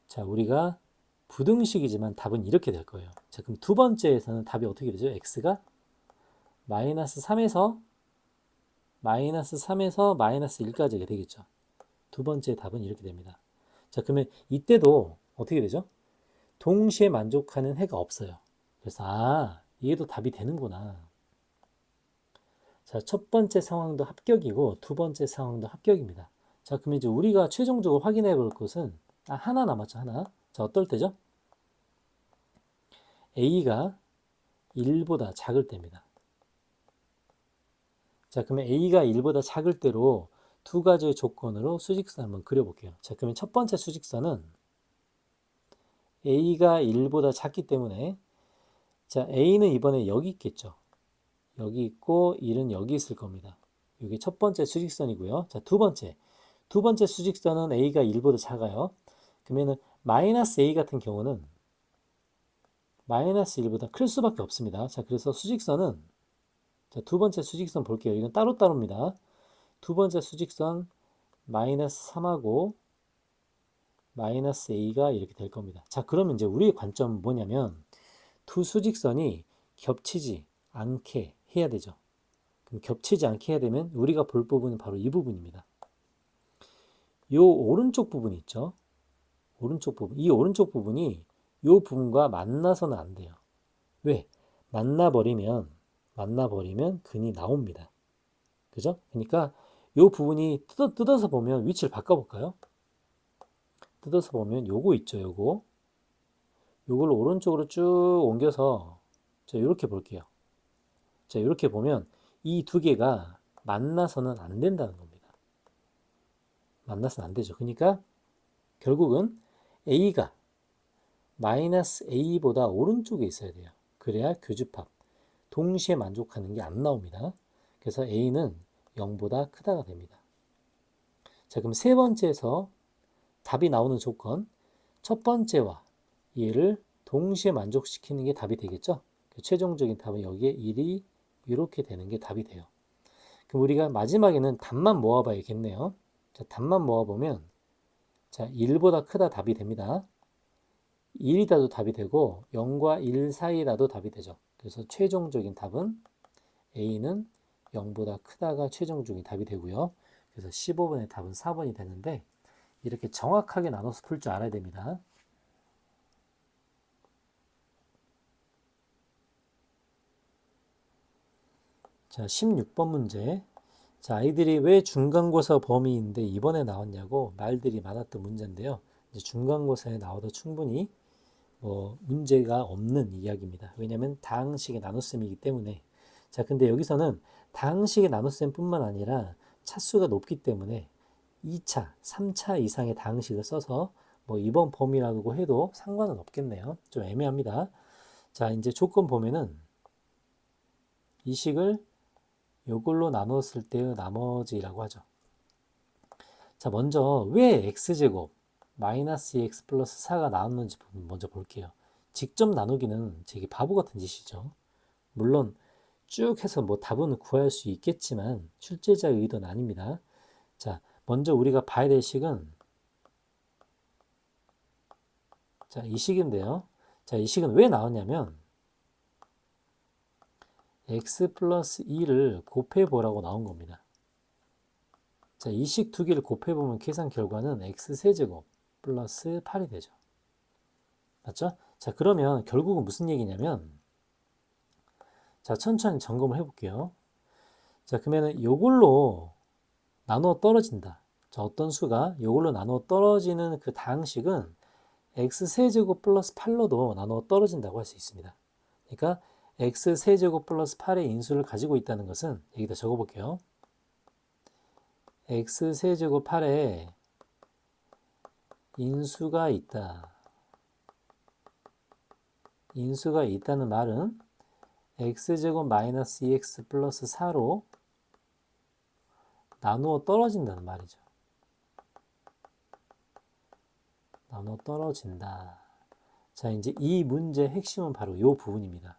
자, 우리가 부등식이지만 답은 이렇게 될 거예요. 자, 그럼 두 번째에서는 답이 어떻게 되죠? x가 마이너스 3에서 마이너스 1까지 되겠죠. 두 번째 답은 이렇게 됩니다. 자, 그러면 이때도 어떻게 되죠? 동시에 만족하는 해가 없어요. 그래서 얘도 답이 되는구나. 자, 첫 번째 상황도 합격이고 두 번째 상황도 합격입니다. 자, 그럼 이제 우리가 최종적으로 확인해 볼 것은 하나 남았죠, 하나. 자, 어떨 때죠? A가 1보다 작을 때입니다. 자, 그러면 A가 1보다 작을 때로 두 가지의 조건으로 수직선 한번 그려볼게요. 자, 그러면 첫 번째 수직선은 A가 1보다 작기 때문에 자, A는 이번에 여기 있겠죠. 여기 있고 1은 여기 있을 겁니다. 이게 첫 번째 수직선이고요. 자, 두 번째 수직선은 A가 1보다 작아요. 그러면은 마이너스 A 같은 경우는 마이너스 1보다 클 수밖에 없습니다. 자, 그래서 수직선은 자, 두 번째 수직선 볼게요. 이건 따로따로입니다. 두 번째 수직선 마이너스 3하고 마이너스 A가 이렇게 될 겁니다. 자, 그러면 이제 우리의 관점은 뭐냐면 두 수직선이 겹치지 않게 해야 되죠. 그럼 겹치지 않게 해야 되면 우리가 볼 부분은 바로 이 부분입니다. 요 오른쪽 부분 있죠? 오른쪽 부분. 이 오른쪽 부분이 요 부분과 만나서는 안 돼요. 왜? 만나버리면 근이 나옵니다. 그죠? 그러니까 요 부분이 뜯어서 보면 위치를 바꿔볼까요? 뜯어서 보면 요거 있죠, 요거. 이걸 오른쪽으로 쭉 옮겨서 자, 이렇게 볼게요. 자, 이렇게 보면 이 두 개가 만나서는 안 된다는 겁니다. 만나서는 안 되죠. 그러니까 결국은 A가 마이너스 A보다 오른쪽에 있어야 돼요. 그래야 교집합, 동시에 만족하는 게 안 나옵니다. 그래서 A는 0보다 크다가 됩니다. 자, 그럼 세 번째에서 답이 나오는 조건, 첫 번째와 얘를 동시에 만족시키는 게 답이 되겠죠? 최종적인 답은 여기에 1이 이렇게 되는 게 답이 돼요. 그럼 우리가 마지막에는 답만 모아봐야겠네요. 자, 답만 모아보면 자, 1보다 크다 답이 됩니다. 1이다도 답이 되고 0과 1 사이라도 답이 되죠. 그래서 최종적인 답은 A는 0보다 크다가 최종적인 답이 되고요. 그래서 15번의 답은 4번이 되는데 이렇게 정확하게 나눠서 풀 줄 알아야 됩니다. 자, 16번 문제. 자, 아이들이 왜 중간고사 범위인데 이번에 나왔냐고 말들이 많았던 문제인데요. 이제 중간고사에 나와도 충분히 문제가 없는 이야기입니다. 왜냐하면 다항식의 나눗셈이기 때문에. 자, 근데 여기서는 다항식의 나눗셈뿐만 아니라 차수가 높기 때문에 2차, 3차 이상의 다항식을 써서 이번 범위라고 해도 상관은 없겠네요. 좀 애매합니다. 자, 이제 조건 보면은 이 식을 이걸로 나눴을 때의 나머지라고 하죠. 자, 먼저 왜 x제곱 마이너스 2x 플러스 4가 나왔는지 먼저 볼게요. 직접 나누기는 되게 바보 같은 짓이죠. 물론 쭉 해서 답은 구할 수 있겠지만 출제자의 의도는 아닙니다. 자, 먼저 우리가 봐야 될 식은 자, 이 식인데요. 자, 이 식은 왜 나왔냐면 x 플러스 2를 곱해보라고 나온 겁니다. 자, 이 식 두 개를 곱해보면 계산 결과는 x세제곱 플러스 8이 되죠. 맞죠? 자, 그러면 결국은 무슨 얘기냐면 자, 천천히 점검을 해볼게요. 자, 그러면은 요걸로 나누어 떨어진다. 자, 어떤 수가 요걸로 나누어 떨어지는 그 다항식은 x세제곱 플러스 8로도 나누어 떨어진다고 할 수 있습니다. 그러니까 x세제곱 플러스 8의 인수를 가지고 있다는 것은 여기다 적어볼게요. x세제곱 8에 인수가 있다. 인수가 있다는 말은 x제곱 마이너스 2x 플러스 4로 나누어 떨어진다는 말이죠. 나누어 떨어진다. 자, 이제 이 문제의 핵심은 바로 이 부분입니다.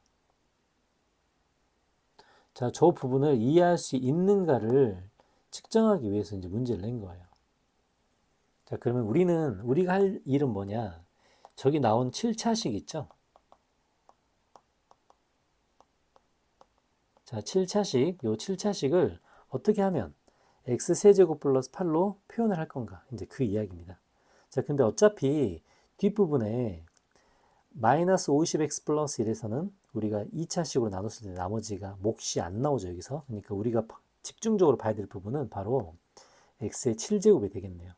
자, 저 부분을 이해할 수 있는가를 측정하기 위해서 이제 문제를 낸 거예요. 자, 그러면 우리가 할 일은 뭐냐? 저기 나온 7차식 있죠? 자, 7차식, 요 7차식을 어떻게 하면 x세제곱 플러스 8로 표현을 할 건가? 이제 그 이야기입니다. 자, 근데 어차피 뒷부분에 마이너스 50x 플러스 1에서는 우리가 2차식으로 나눴을 때 나머지가 몫이 안 나오죠, 여기서. 그러니까 우리가 집중적으로 봐야 될 부분은 바로 x의 7제곱이 되겠네요.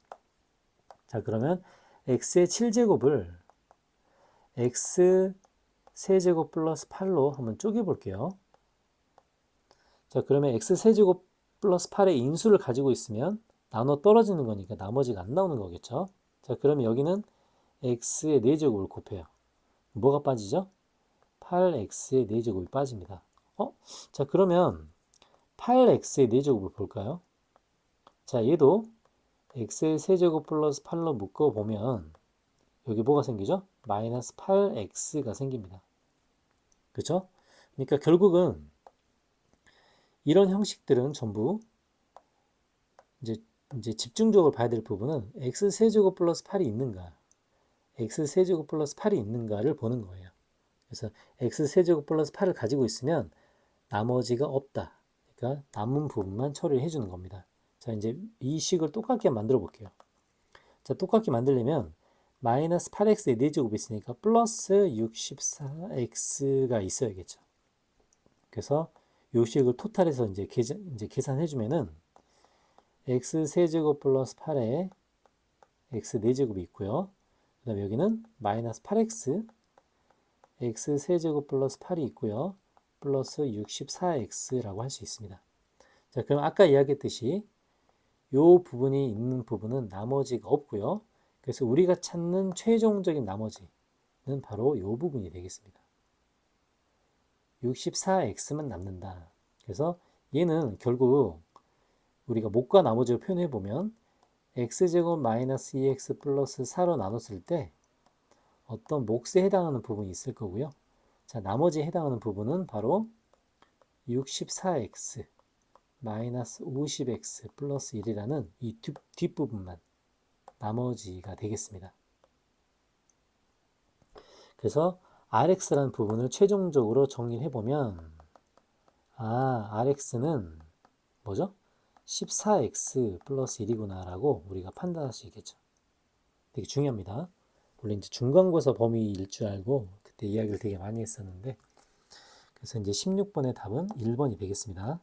자, 그러면 x의 7제곱을 x 세제곱 플러스 8로 한번 쪼개볼게요. 자, 그러면 x 세제곱 플러스 8의 인수를 가지고 있으면 나눠 떨어지는 거니까 나머지가 안 나오는 거겠죠. 자, 그러면 여기는 x의 4제곱을 곱해요. 뭐가 빠지죠? 8x의 4제곱이 빠집니다. 자, 그러면 8x의 4제곱을 볼까요? 자, 얘도 x의 세제곱 플러스 8로 묶어보면 여기 뭐가 생기죠? 마이너스 8x가 생깁니다. 그렇죠? 그러니까 결국은 이런 형식들은 전부 이제 집중적으로 봐야 될 부분은 x세제곱 플러스 8이 있는가, x세제곱 플러스 8이 있는가를 보는 거예요. 그래서 x세제곱 플러스 8을 가지고 있으면 나머지가 없다. 그러니까 남은 부분만 처리해 주는 겁니다. 자, 이제 이 식을 똑같게 만들어 볼게요. 자, 똑같게 만들려면 마이너스 8x의 4제곱이 있으니까 플러스 64x가 있어야겠죠. 그래서 이 식을 토탈해서 이제 계산해 주면은 x 세제곱 플러스 8에 x 4제곱이 있고요. 그 다음에 여기는 마이너스 8x x 세제곱 플러스 8이 있고요. 플러스 64x라고 할 수 있습니다. 자, 그럼 아까 이야기했듯이 이 부분이 있는 부분은 나머지가 없고요. 그래서 우리가 찾는 최종적인 나머지는 바로 이 부분이 되겠습니다. 64x만 남는다. 그래서 얘는 결국 우리가 목과 나머지로 표현해 보면 x제곱 마이너스 2x 플러스 4로 나눴을 때 어떤 몫에 해당하는 부분이 있을 거고요. 자, 나머지에 해당하는 부분은 바로 64x 마이너스 50x 플러스 1이라는 이 뒷부분만 나머지가 되겠습니다. 그래서 rx라는 부분을 최종적으로 정리해 보면 rx는 뭐죠? 14x 플러스 1이구나 라고 우리가 판단할 수 있겠죠. 되게 중요합니다. 원래 이제 중간고사 범위일 줄 알고 그때 이야기를 되게 많이 했었는데, 그래서 이제 16번의 답은 1번이 되겠습니다.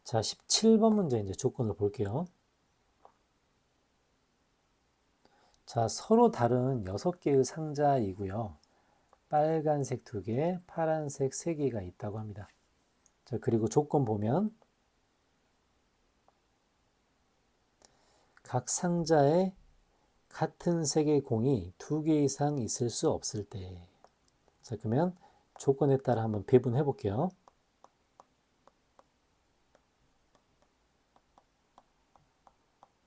자, 17번 문제 이제 조건을 볼게요. 자, 서로 다른 6개의 상자이고요. 빨간색 2개, 파란색 3개가 있다고 합니다. 자, 그리고 조건 보면 각 상자에 같은 색의 공이 2개 이상 있을 수 없을 때. 자, 그러면 조건에 따라 한번 배분해 볼게요.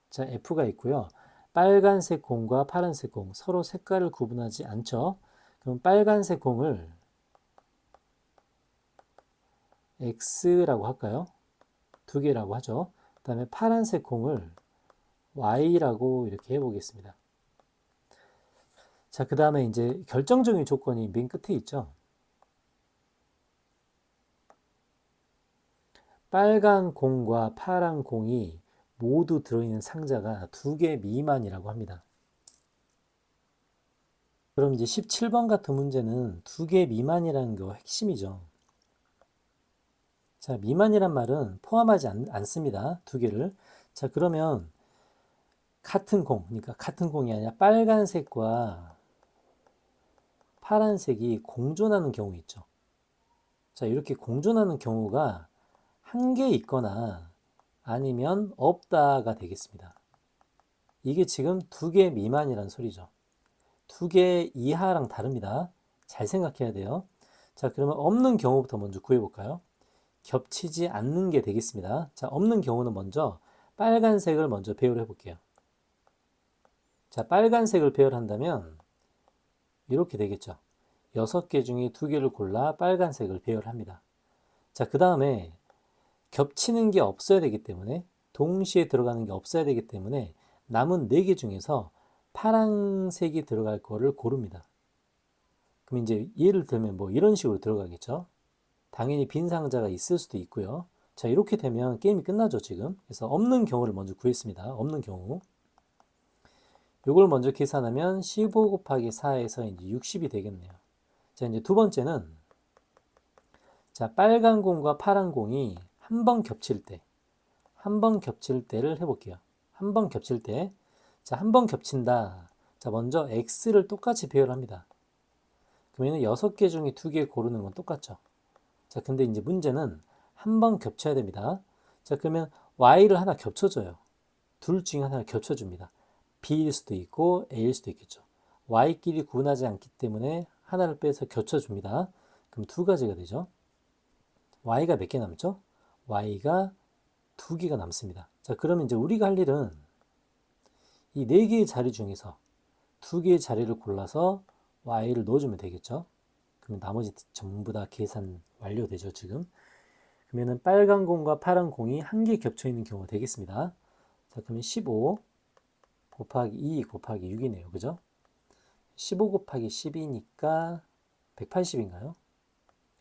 자, F가 있고요. 빨간색 공과 파란색 공 서로 색깔을 구분하지 않죠. 그럼 빨간색 공을 X라고 할까요? 2개라고 하죠. 그 다음에 파란색 공을 Y라고 이렇게 해보겠습니다. 자, 그 다음에 이제 결정적인 조건이 맨 끝에 있죠. 빨간 공과 파란 공이 모두 들어있는 상자가 2개 미만이라고 합니다. 그럼 이제 17번 같은 문제는 2개 미만이라는 게 핵심이죠. 자, 미만이란 말은 포함하지 않습니다. 2개를. 자, 그러면 같은 공, 그러니까 같은 공이 아니라 빨간색과 파란색이 공존하는 경우 있죠. 자, 이렇게 공존하는 경우가 한 개 있거나 아니면 없다가 되겠습니다. 이게 지금 2개 미만이란 소리죠. 2개 이하랑 다릅니다. 잘 생각해야 돼요. 자, 그러면 없는 경우부터 먼저 구해볼까요? 겹치지 않는 게 되겠습니다. 자, 없는 경우는 먼저 빨간색을 먼저 배열해 볼게요. 자, 빨간색을 배열한다면 이렇게 되겠죠. 6개 중에 2개를 골라 빨간색을 배열합니다. 자, 그 다음에 겹치는 게 없어야 되기 때문에, 동시에 들어가는 게 없어야 되기 때문에 남은 4개 중에서 파란색이 들어갈 거를 고릅니다. 그럼 이제 예를 들면 뭐 이런 식으로 들어가겠죠. 당연히 빈 상자가 있을 수도 있고요. 자, 이렇게 되면 게임이 끝나죠, 지금. 그래서 없는 경우를 먼저 구했습니다. 없는 경우. 이걸 먼저 계산하면 15 곱하기 4에서 이제 60이 되겠네요. 자, 이제 두 번째는, 자, 빨간 공과 파란 공이 한 번 겹칠 때, 한 번 겹칠 때를 해볼게요. 한 번 겹칠 때. 자, 한 번 겹친다. 자, 먼저 X를 똑같이 배열합니다. 그러면 6개 중에 2개 고르는 건 똑같죠. 자, 근데 이제 문제는 한 번 겹쳐야 됩니다. 자, 그러면 Y를 하나 겹쳐줘요. 둘 중에 하나를 겹쳐줍니다. B일 수도 있고 A일 수도 있겠죠. Y끼리 구분하지 않기 때문에 하나를 빼서 겹쳐줍니다. 그럼 2가지가 되죠. Y가 몇 개 남죠? Y가 2개가 남습니다. 자, 그러면 이제 우리가 할 일은 이 4개의 자리 중에서 2개의 자리를 골라서 Y를 넣어주면 되겠죠. 그러면 나머지 전부 다 계산 완료되죠, 지금. 그러면 빨간 공과 파란 공이 한 개 겹쳐 있는 경우가 되겠습니다. 자, 그러면 15 곱하기 2 곱하기 6이네요. 그죠? 15 곱하기 10이니까 180인가요?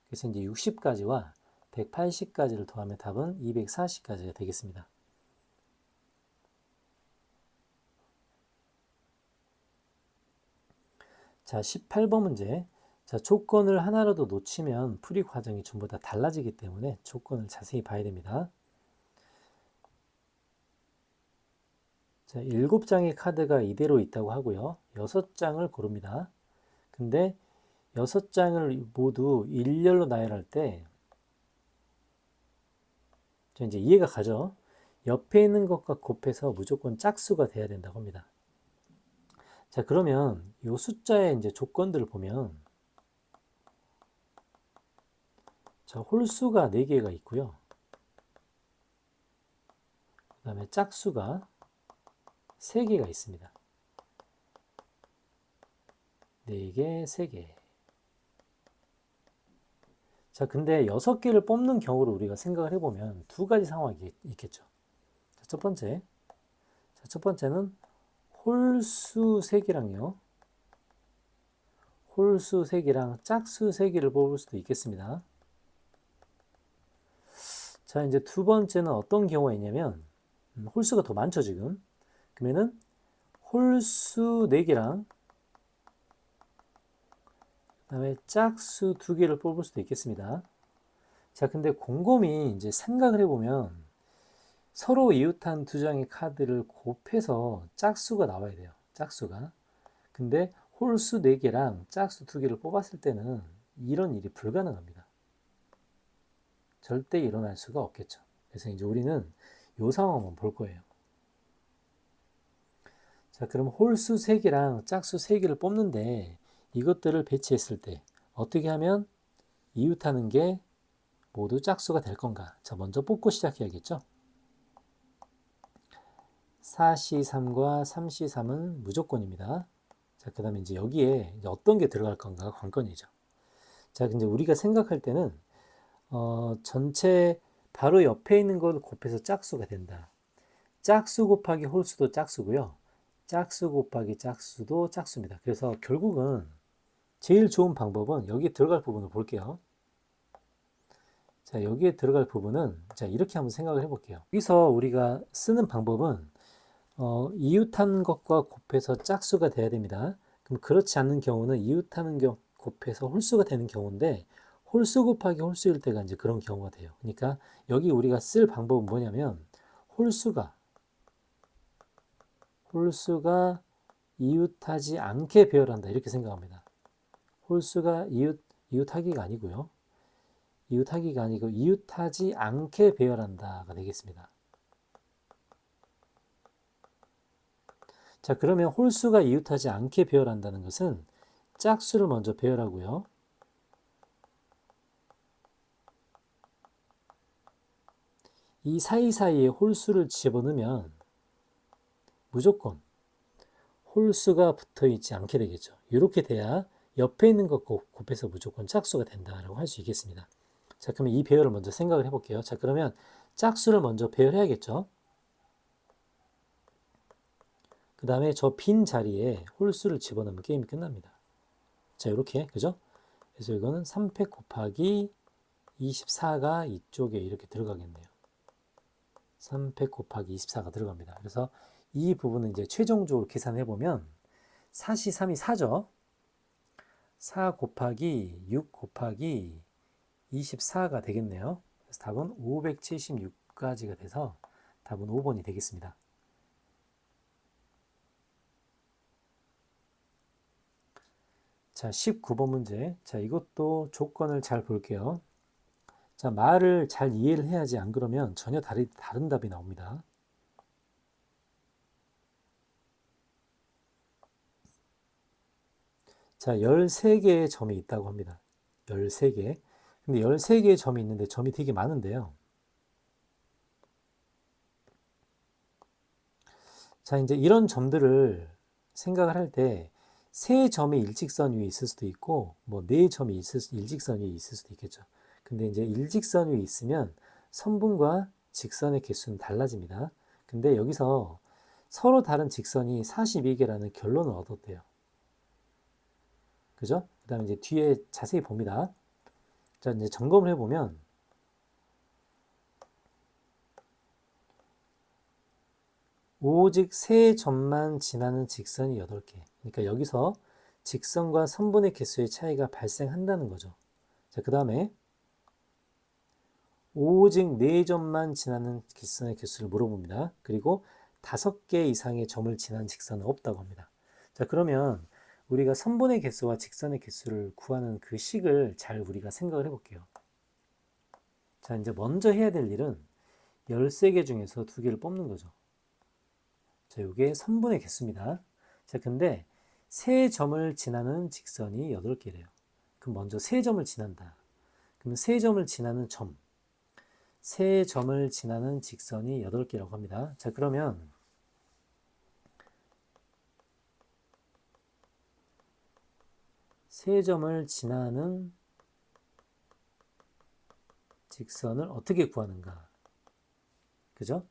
그래서 이제 60까지와 180까지를 더하면 답은 240까지가 되겠습니다. 자, 18번 문제. 자, 조건을 하나라도 놓치면 풀이 과정이 전부 다 달라지기 때문에 조건을 자세히 봐야 됩니다. 자, 7장의 카드가 이대로 있다고 하고요. 6장을 고릅니다. 근데 6장을 모두 일렬로 나열할 때 이제 이해가 가죠. 옆에 있는 것과 곱해서 무조건 짝수가 돼야 된다고 합니다. 자, 그러면 이 숫자의 이제 조건들을 보면 자, 홀수가 4개가 있고요. 그 다음에 짝수가 3개가 있습니다. 4개, 3개. 자, 근데 6개를 뽑는 경우를 우리가 생각을 해보면 두 가지 상황이 있겠죠. 자, 첫 번째는 홀수 3개랑요. 홀수 3개랑 짝수 3개를 뽑을 수도 있겠습니다. 자, 이제 두 번째는 어떤 경우가 있냐면 홀수가 더 많죠, 지금. 그러면은 홀수 4개랑 그다음에 짝수 2개를 뽑을 수도 있겠습니다. 자, 근데 곰곰이 이제 생각을 해보면 서로 이웃한 두 장의 카드를 곱해서 짝수가 나와야 돼요. 짝수가. 근데 홀수 4개랑 짝수 2개를 뽑았을 때는 이런 일이 불가능합니다. 절대 일어날 수가 없겠죠. 그래서 이제 우리는 이 상황만 볼 거예요. 자, 그럼 홀수 3개랑 짝수 3개를 뽑는데 이것들을 배치했을 때 어떻게 하면 이웃하는 게 모두 짝수가 될 건가? 자, 먼저 뽑고 시작해야겠죠. 4C3과 3C3은 무조건입니다. 자, 그 다음에 이제 여기에 이제 어떤 게 들어갈 건가가 관건이죠. 자, 근데 우리가 생각할 때는 전체 바로 옆에 있는 걸 곱해서 짝수가 된다. 짝수 곱하기 홀수도 짝수고요. 짝수 곱하기 짝수도 짝수입니다. 그래서 결국은 제일 좋은 방법은 여기 들어갈 부분을 볼게요. 자, 여기에 들어갈 부분은 자, 이렇게 한번 생각을 해볼게요. 여기서 우리가 쓰는 방법은 이웃한 것과 곱해서 짝수가 돼야 됩니다. 그럼 그렇지 않는 경우는 이웃하는 곱해서 홀수가 되는 경우인데 홀수 곱하기 홀수일 때가 이제 그런 경우가 돼요. 그러니까 여기 우리가 쓸 방법은 뭐냐면 홀수가 이웃하지 않게 배열한다 이렇게 생각합니다. 홀수가 이웃하기가 아니고요. 이웃하기가 아니고 이웃하지 않게 배열한다가 되겠습니다. 자, 그러면 홀수가 이웃하지 않게 배열한다는 것은 짝수를 먼저 배열하고요. 이 사이사이에 홀수를 집어넣으면 무조건 홀수가 붙어있지 않게 되겠죠. 이렇게 돼야 옆에 있는 것 곱해서 무조건 짝수가 된다라고 할 수 있겠습니다. 자, 그러면 이 배열을 먼저 생각을 해볼게요. 자, 그러면 짝수를 먼저 배열해야겠죠. 그 다음에 저 빈 자리에 홀수를 집어넣으면 게임이 끝납니다. 자, 이렇게, 그죠? 그래서 이거는 3팩 곱하기 24가 이쪽에 이렇게 들어가겠네요. 3팩 곱하기 24가 들어갑니다. 그래서 이 부분은 이제 최종적으로 계산해보면 4시 3이 4죠. 4 곱하기 6 곱하기 24가 되겠네요. 그래서 답은 576가지가 돼서 답은 5번이 되겠습니다. 자, 19번 문제. 자, 이것도 조건을 잘 볼게요. 자, 말을 잘 이해를 해야지 안 그러면 전혀 다른 답이 나옵니다. 자, 13개의 점이 있다고 합니다. 13개. 근데 13개의 점이 있는데 점이 되게 많은데요. 자, 이제 이런 점들을 생각을 할 때 세 점이 일직선 위에 있을 수도 있고 뭐 네 점이 일직선 위에 있을 수도 있겠죠. 근데 이제 일직선 위에 있으면 선분과 직선의 개수는 달라집니다. 근데 여기서 서로 다른 직선이 42개라는 결론을 얻었대요. 그죠? 그 다음에 이제 뒤에 자세히 봅니다. 자, 이제 점검을 해보면 오직 세 점만 지나는 직선이 8개. 그러니까 여기서 직선과 선분의 개수의 차이가 발생한다는 거죠. 자, 그 다음에 오직 4점만 지나는 직선의 개수를 물어봅니다. 그리고 5개 이상의 점을 지난 직선은 없다고 합니다. 자, 그러면 우리가 선분의 개수와 직선의 개수를 구하는 그 식을 잘 우리가 생각을 해볼게요. 자, 이제 먼저 해야 될 일은 13개 중에서 2개를 뽑는 거죠. 자, 이게 선분의 개수입니다. 자, 근데 3점을 지나는 직선이 8개래요. 그럼 먼저 3점을 지난다. 그럼 3점을 지나는 점, 3점을 지나는 직선이 8개라고 합니다. 자, 그러면 3점을 지나는 직선을 어떻게 구하는가? 그죠?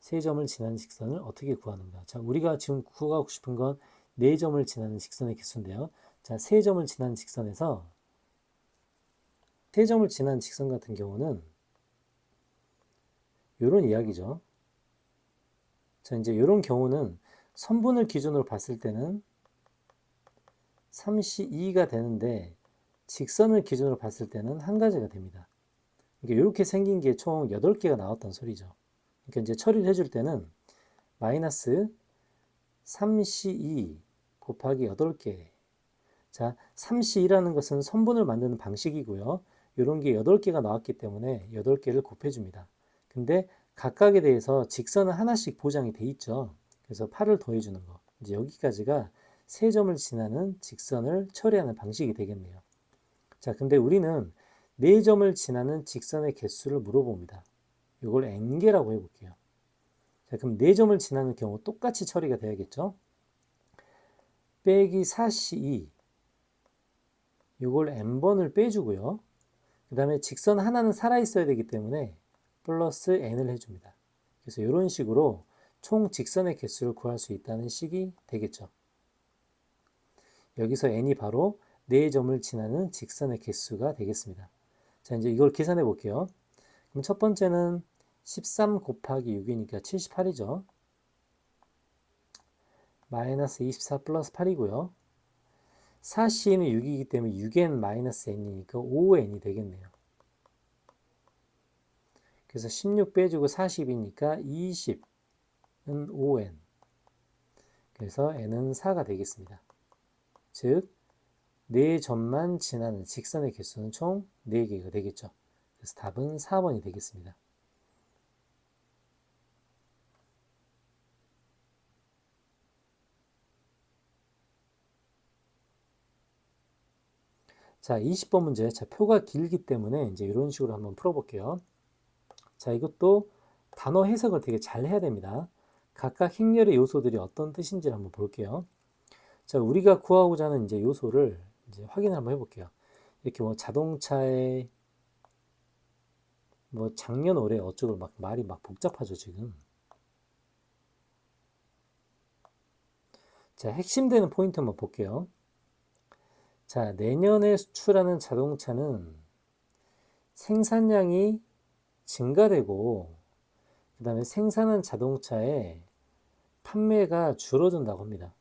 3점을 지나는 직선을 어떻게 구하는가? 자, 우리가 지금 구하고 싶은 건 4점을 지나는 직선의 개수인데요. 자, 3점을 지나는 직선에서 3점을 지나는 직선 같은 경우는 이런 이야기죠. 자, 이제 이런 경우는 선분을 기준으로 봤을 때는 32가 되는데 직선을 기준으로 봤을 때는 한 가지가 됩니다. 그러니까 이렇게 생긴 게 총 8개가 나왔던 소리죠. 그러니까 이제 처리를 해줄 때는 마이너스 3C2 곱하기 8개. 자, 3C2라는 것은 선분을 만드는 방식이고요. 이런 게 8개가 나왔기 때문에 8개를 곱해줍니다. 근데 각각에 대해서 직선은 하나씩 보장이 돼 있죠. 그래서 8을 더해주는 거. 이제 여기까지가 3점을 지나는 직선을 처리하는 방식이 되겠네요. 자, 근데 우리는 4점을 지나는 직선의 개수를 물어봅니다. 이걸 n개라고 해볼게요. 자, 그럼 4점을 지나는 경우 똑같이 처리가 돼야겠죠? 빼기 4c2 이걸 n번을 빼주고요. 그 다음에 직선 하나는 살아있어야 되기 때문에 플러스 n을 해줍니다. 그래서 이런 식으로 총 직선의 개수를 구할 수 있다는 식이 되겠죠. 여기서 n이 바로 4점을 지나는 직선의 개수가 되겠습니다. 자, 이제 이걸 계산해 볼게요. 그럼 첫 번째는 13 곱하기 6이니까 78이죠. 마이너스 24 플러스 8이고요. 4c는 6이기 때문에 6n 마이너스 n이니까 5n이 되겠네요. 그래서 16 빼주고 40이니까 20은 5n. 그래서 n은 4가 되겠습니다. 즉 4점만 지나는 직선의 개수는 총 4개가 되겠죠. 그래서 답은 4번이 되겠습니다. 자, 20번 문제. 자, 표가 길기 때문에 이제 이런 식으로 한번 풀어볼게요. 자, 이것도 단어 해석을 되게 잘 해야 됩니다. 각각 행렬의 요소들이 어떤 뜻인지를 한번 볼게요. 자, 우리가 구하고자 하는 이제 요소를 이제 확인을 한번 해볼게요. 이렇게 뭐 자동차의 뭐 작년 올해 어쩌고 막 말이 막 복잡하죠, 지금. 자, 핵심되는 포인트 한번 볼게요. 자, 내년에 수출하는 자동차는 생산량이 증가되고 그 다음에 생산한 자동차의 판매가 줄어든다고 합니다.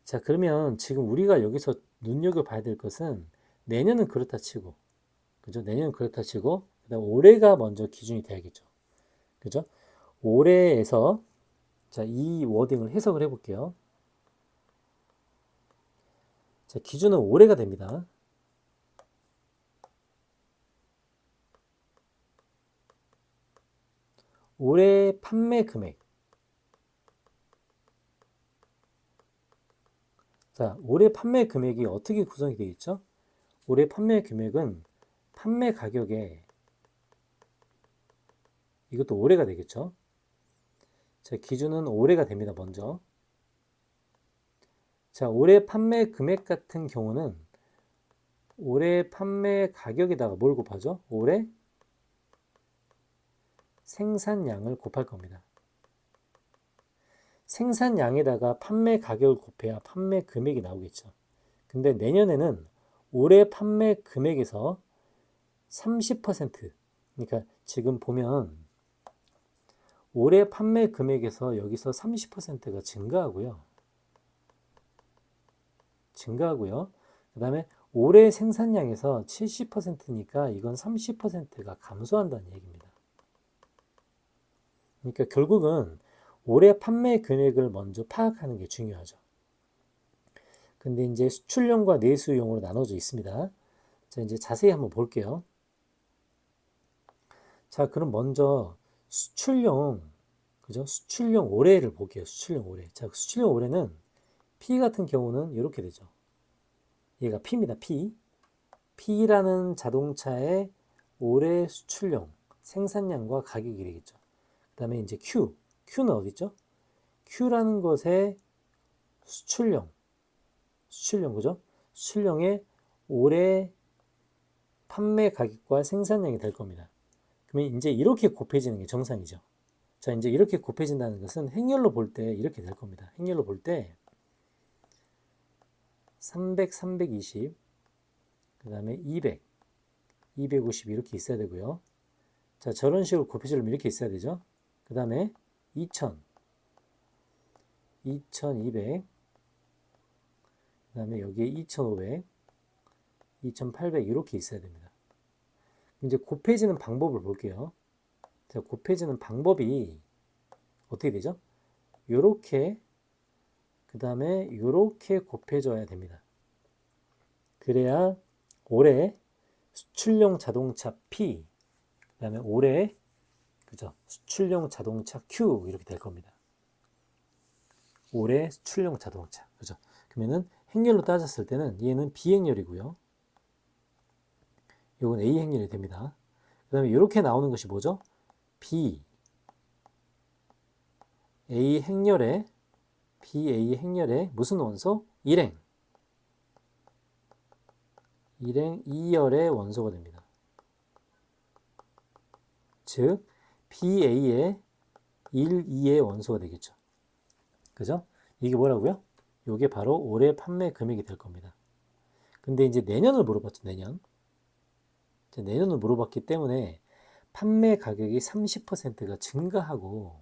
자, 그러면 지금 우리가 여기서 눈여겨봐야 될 것은 내년은 그렇다 치고, 그죠? 내년은 그렇다 치고, 그 다음 올해가 먼저 기준이 돼야겠죠. 그죠? 올해에서, 자, 이 워딩을 해석을 해볼게요. 자, 기준은 올해가 됩니다. 올해 판매 금액. 자, 올해 판매 금액이 어떻게 구성이 되어 있죠? 올해 판매 금액은 판매 가격에 이것도 올해가 되겠죠? 자, 기준은 올해가 됩니다, 먼저. 자, 올해 판매 금액 같은 경우는 올해 판매 가격에다가 뭘 곱하죠? 올해 생산량을 곱할 겁니다. 생산량에다가 판매 가격을 곱해야 판매 금액이 나오겠죠. 근데 내년에는 올해 판매 금액에서 30%, 그러니까 지금 보면 올해 판매 금액에서 여기서 30%가 증가하고요. 그 다음에 올해 생산량에서 70%니까 이건 30%가 감소한다는 얘기입니다. 그러니까 결국은 올해 판매 금액을 먼저 파악하는 게 중요하죠. 근데 이제 수출용과 내수용으로 나눠져 있습니다. 자, 이제 자세히 한번 볼게요. 자, 그럼 먼저 수출용, 그죠? 수출용 올해를 볼게요. 수출용 올해. 자, 수출용 올해는 P 같은 경우는 이렇게 되죠. 얘가 P입니다. P. P라는 자동차의 올해 수출용 생산량과 가격이 되겠죠. 그 다음에 이제 Q. Q는 어디 있죠? Q라는 것의 수출용, 그죠? 수출용의 올해 판매 가격과 생산량이 될 겁니다. 그러면 이제 이렇게 곱해지는 게 정상이죠. 자, 이제 이렇게 곱해진다는 것은 행렬로 볼 때 이렇게 될 겁니다. 행렬로 볼 때 300, 320, 그 다음에 200, 250 이렇게 있어야 되고요. 자, 저런 식으로 곱해지려면 이렇게 있어야 되죠. 그 다음에 2000, 2200, 그 다음에 여기에 2500, 2800 이렇게 있어야 됩니다. 이제 곱해지는 방법을 볼게요. 자, 곱해지는 방법이 어떻게 되죠? 요렇게, 그 다음에 요렇게 곱해져야 됩니다. 그래야 올해 수출용 자동차 P, 그 다음에 올해, 그죠? 수출용 자동차 Q 이렇게 될 겁니다. 올해 수출용 자동차, 그죠? 그러면은 행렬로 따졌을 때는 얘는 B 행렬이고요. 이건 A 행렬이 됩니다. 그 다음에 이렇게 나오는 것이 뭐죠? B, A 행렬에 BA 행렬에 무슨 원소? 일행 2열의 원소가 됩니다. 즉 BA의 1, 2의 원소가 되겠죠. 그죠? 이게 뭐라고요? 이게 바로 올해 판매 금액이 될 겁니다. 근데 이제 내년을 물어봤죠. 내년을 물어봤기 때문에 판매 가격이 30%가 증가하고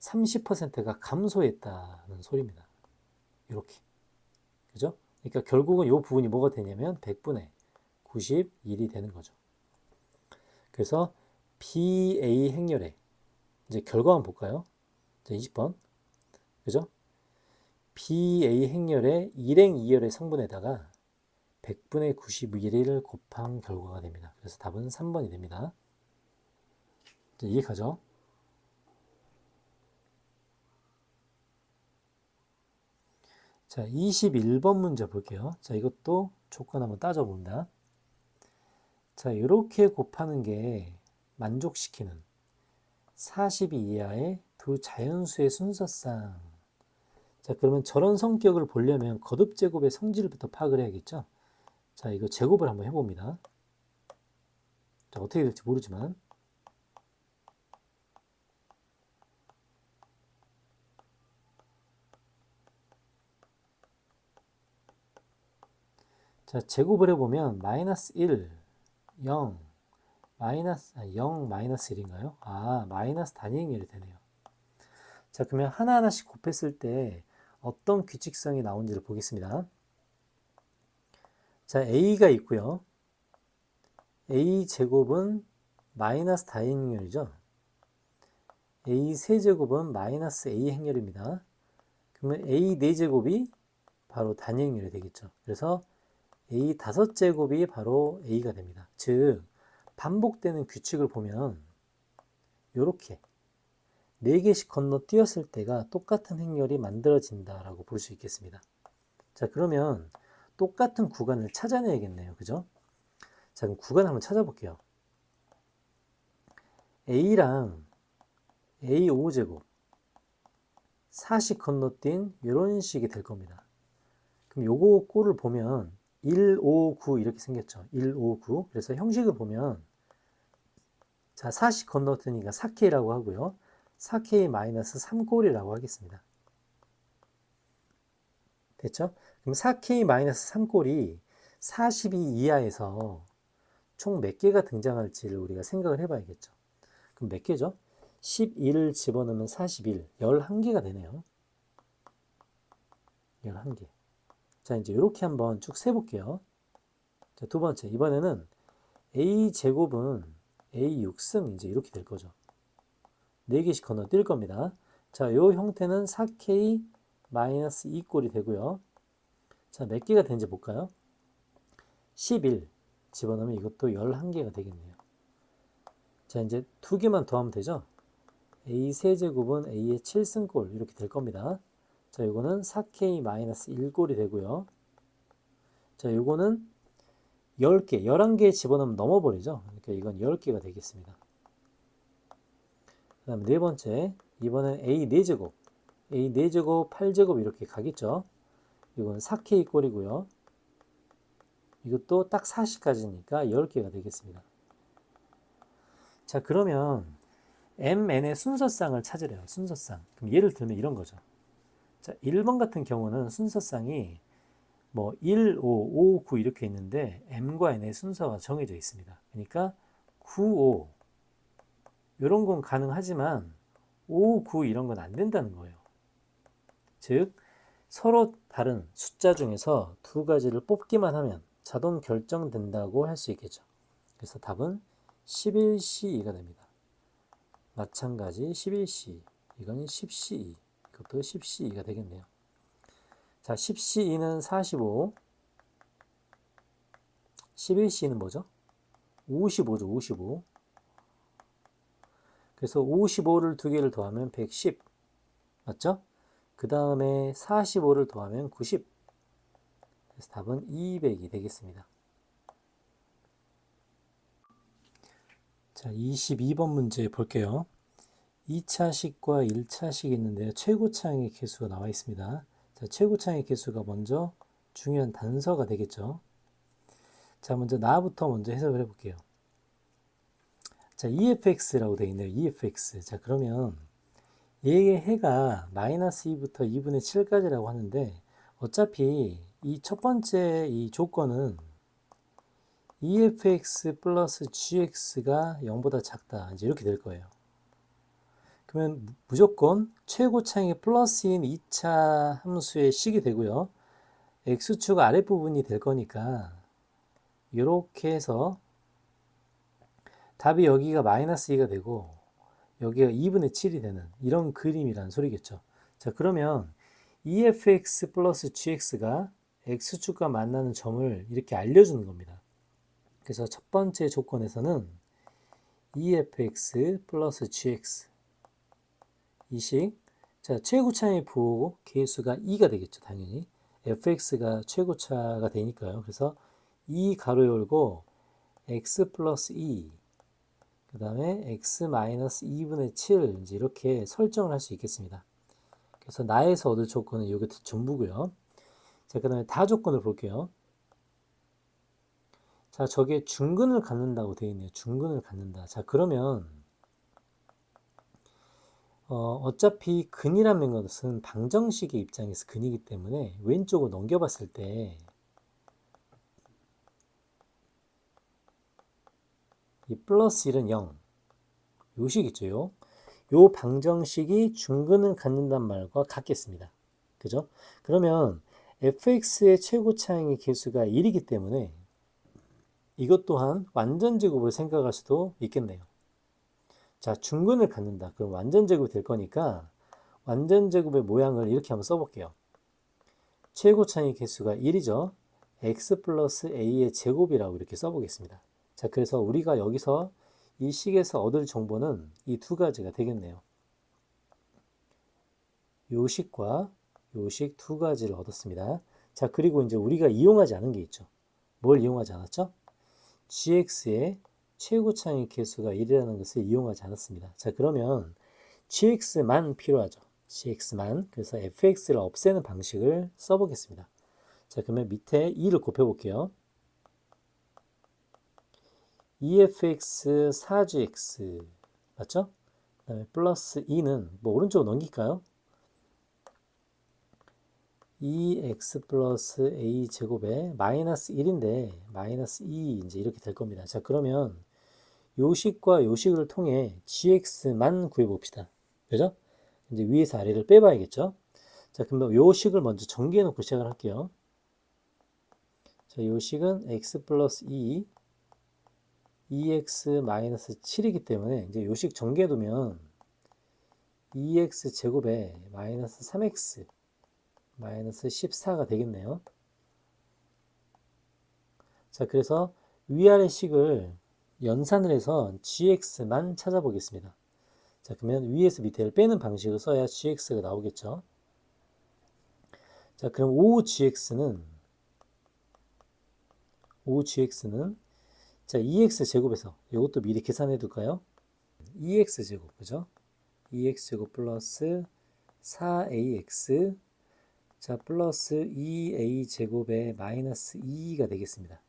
30%가 감소했다는 소리입니다. 이렇게. 그죠? 그러니까 결국은 이 부분이 뭐가 되냐면 100분의 91이 되는 거죠. 그래서 BA 행렬에 이제 결과만 볼까요? 자, 20번. 그죠? BA 행렬의 1행 2열의 성분에다가 100분의 91을 곱한 결과가 됩니다. 그래서 답은 3번이 됩니다. 자, 이해가죠? 자, 21번 문제 볼게요. 자, 이것도 조건 한번 따져봅니다. 자, 이렇게 곱하는 게 만족시키는 40 이하의 두 자연수의 순서상. 자, 그러면 저런 성격을 보려면 거듭제곱의 성질부터 파악을 해야겠죠? 자, 이거 제곱을 한번 해봅니다. 자, 어떻게 될지 모르지만. 자, 제곱을 해보면 마이너스 1, 0, 마이너스 1인가요? 아, 마이너스 단위행렬이 되네요. 자, 그러면 하나하나씩 곱했을 때 어떤 규칙성이 나온지를 보겠습니다. 자, a가 있고요. a 제곱은 마이너스 다행렬이죠. a 세제곱은 마이너스 a 행렬입니다. 그러면 a 4제곱이 바로 단위행렬이 되겠죠. 그래서 a 5제곱이 바로 a가 됩니다. 즉 반복되는 규칙을 보면 이렇게 4개씩 건너뛰었을 때가 똑같은 행렬이 만들어진다라고 볼 수 있겠습니다. 자, 그러면 똑같은 구간을 찾아내야겠네요. 그죠? 자, 그럼 구간 한번 찾아볼게요. a랑 a 5제곱 4씩 건너뛴 이런 식이 될 겁니다. 그럼 요거 꼴을 보면 1, 5, 9 이렇게 생겼죠. 1, 5, 9. 그래서 형식을 보면 자, 4씩 건너뛰니까 4K라고 하고요. 4K-3꼴이라고 하겠습니다. 됐죠? 그럼 4K-3꼴이 42 이하에서 총 몇 개가 등장할지를 우리가 생각을 해봐야겠죠. 그럼 몇 개죠? 11을 집어넣으면 41, 11개가 되네요. 11개. 자, 이제 이렇게 한번 쭉 세볼게요. 자, 두 번째. 이번에는 A제곱은 A 6승 이제 이렇게 될 거죠. 4개씩 건너뛸 겁니다. 자, 요 형태는 4K 마이너스 2꼴이 되고요. 자, 몇 개가 되는지 볼까요? 11 집어넣으면 이것도 11개가 되겠네요. 자, 이제 2개만 더하면 되죠? A 세제곱은 A의 7승꼴 이렇게 될 겁니다. 자, 요거는 4K 마이너스 1꼴이 되고요. 자, 요거는 10개, 11개 집어넣으면 넘어버리죠. 그러니까 이건 10개가 되겠습니다. 그 다음에 네 번째, 이번엔 A 4제곱, A 4제곱, 8제곱 이렇게 가겠죠. 이건 4K 꼴이고요. 이것도 딱 40까지니까 10개가 되겠습니다. 자, 그러면 MN의 순서쌍을 찾으래요. 순서쌍. 그럼 예를 들면 이런 거죠. 자, 1번 같은 경우는 순서쌍이 뭐 1, 5, 5, 9 이렇게 있는데 M과 N의 순서가 정해져 있습니다. 그러니까 9, 5 이런 건 가능하지만 5, 9 이런 건 안 된다는 거예요. 즉 서로 다른 숫자 중에서 두 가지를 뽑기만 하면 자동 결정된다고 할 수 있겠죠. 그래서 답은 11C2가 됩니다. 마찬가지 11C, 이건 10C2, 이것도 10C2가 되겠네요. 자, 10C2는 45, 11C는 뭐죠? 55죠, 55. 그래서 55를 두 개를 더하면 110, 맞죠? 그 다음에 45를 더하면 90. 그래서 답은 200이 되겠습니다. 자, 22번 문제 볼게요. 2차식과 1차식이 있는데요. 최고차항의 개수가 나와 있습니다. 자, 최고차항의 개수가 먼저 중요한 단서가 되겠죠. 자, 먼저 나부터 먼저 해석을 해볼게요. 자, EFX라고 되어 있네요. EFX. 자, 그러면 얘의 해가 마이너스 2부터 2분의 7까지라고 하는데 어차피 이 첫 번째 이 조건은 EFX 플러스 GX가 0보다 작다. 이제 이렇게 될 거예요. 그러면 무조건 최고차항이 플러스인 2차 함수의 식이 되고요. X축 아랫부분이 될 거니까 이렇게 해서 답이 여기가 마이너스 2가 되고 여기가 2분의 7이 되는 이런 그림이란 소리겠죠. 자, 그러면 EFX 플러스 GX가 X축과 만나는 점을 이렇게 알려주는 겁니다. 그래서 첫 번째 조건에서는 EFX 플러스 GX 이 식, 자, 최고차의 부호 개수가 2가 되겠죠. 당연히 fx가 최고차가 되니까요. 그래서 2 가로 열고 x 플러스 2, 그 다음에 x 마이너스 2분의 7 이제 이렇게 설정을 할 수 있겠습니다. 그래서 나에서 얻을 조건은 이게 전부고요. 자, 그 다음에 다 조건을 볼게요. 자, 저게 중근을 갖는다고 되어 있네요. 중근을 갖는다. 자, 그러면 어차피 근이라는 것은 방정식의 입장에서 근이기 때문에 왼쪽으로 넘겨봤을 때 이 플러스 1은 0, 요 식 있죠. 요 방정식이 중근을 갖는단 말과 같겠습니다. 그죠? 그러면 fx의 최고차항의 개수가 1이기 때문에 이것 또한 완전제곱을 생각할 수도 있겠네요. 자, 중근을 갖는다. 그럼 완전제곱이 될 거니까 완전제곱의 모양을 이렇게 한번 써볼게요. 최고차항의 개수가 1이죠. x 플러스 a의 제곱이라고 이렇게 써보겠습니다. 자, 그래서 우리가 여기서 이 식에서 얻을 정보는 이 두 가지가 되겠네요. 요 식과 요 식 두 가지를 얻었습니다. 자, 그리고 이제 우리가 이용하지 않은 게 있죠. 뭘 이용하지 않았죠? gx의 최고차항의 개수가 1이라는 것을 이용하지 않았습니다. 자, 그러면 gx만 필요하죠. gx만. 그래서 fx를 없애는 방식을 써보겠습니다. 자, 그러면 밑에 2를 곱해볼게요. EFX 4GX 맞죠? 그 다음에 플러스 2는 뭐 오른쪽으로 넘길까요? EX 플러스 A 제곱에 마이너스 1인데 마이너스 2 이제 이렇게 될 겁니다. 자, 그러면 요식과 요식을 통해 GX만 구해봅시다. 그죠? 이제 위에서 아래를 빼봐야겠죠? 자, 그러면 요식을 먼저 정리해 놓고 시작을 할게요. 자, 요식은 X 플러스 2 2x-7이기 때문에 이제 요식 정리해두면 2x 제곱에 마이너스 3x 마이너스 14가 되겠네요. 자, 그래서 위아래 식을 연산을 해서 gx만 찾아보겠습니다. 자, 그러면 위에서 밑에를 빼는 방식을 써야 gx가 나오겠죠. 자, 그럼 5gx는 자, 2x 제곱에서 이것도 미리 계산해 둘까요? 2x 제곱, 그죠? 2x 제곱 플러스 4ax 자, 플러스 2a 제곱에 마이너스 2가 되겠습니다.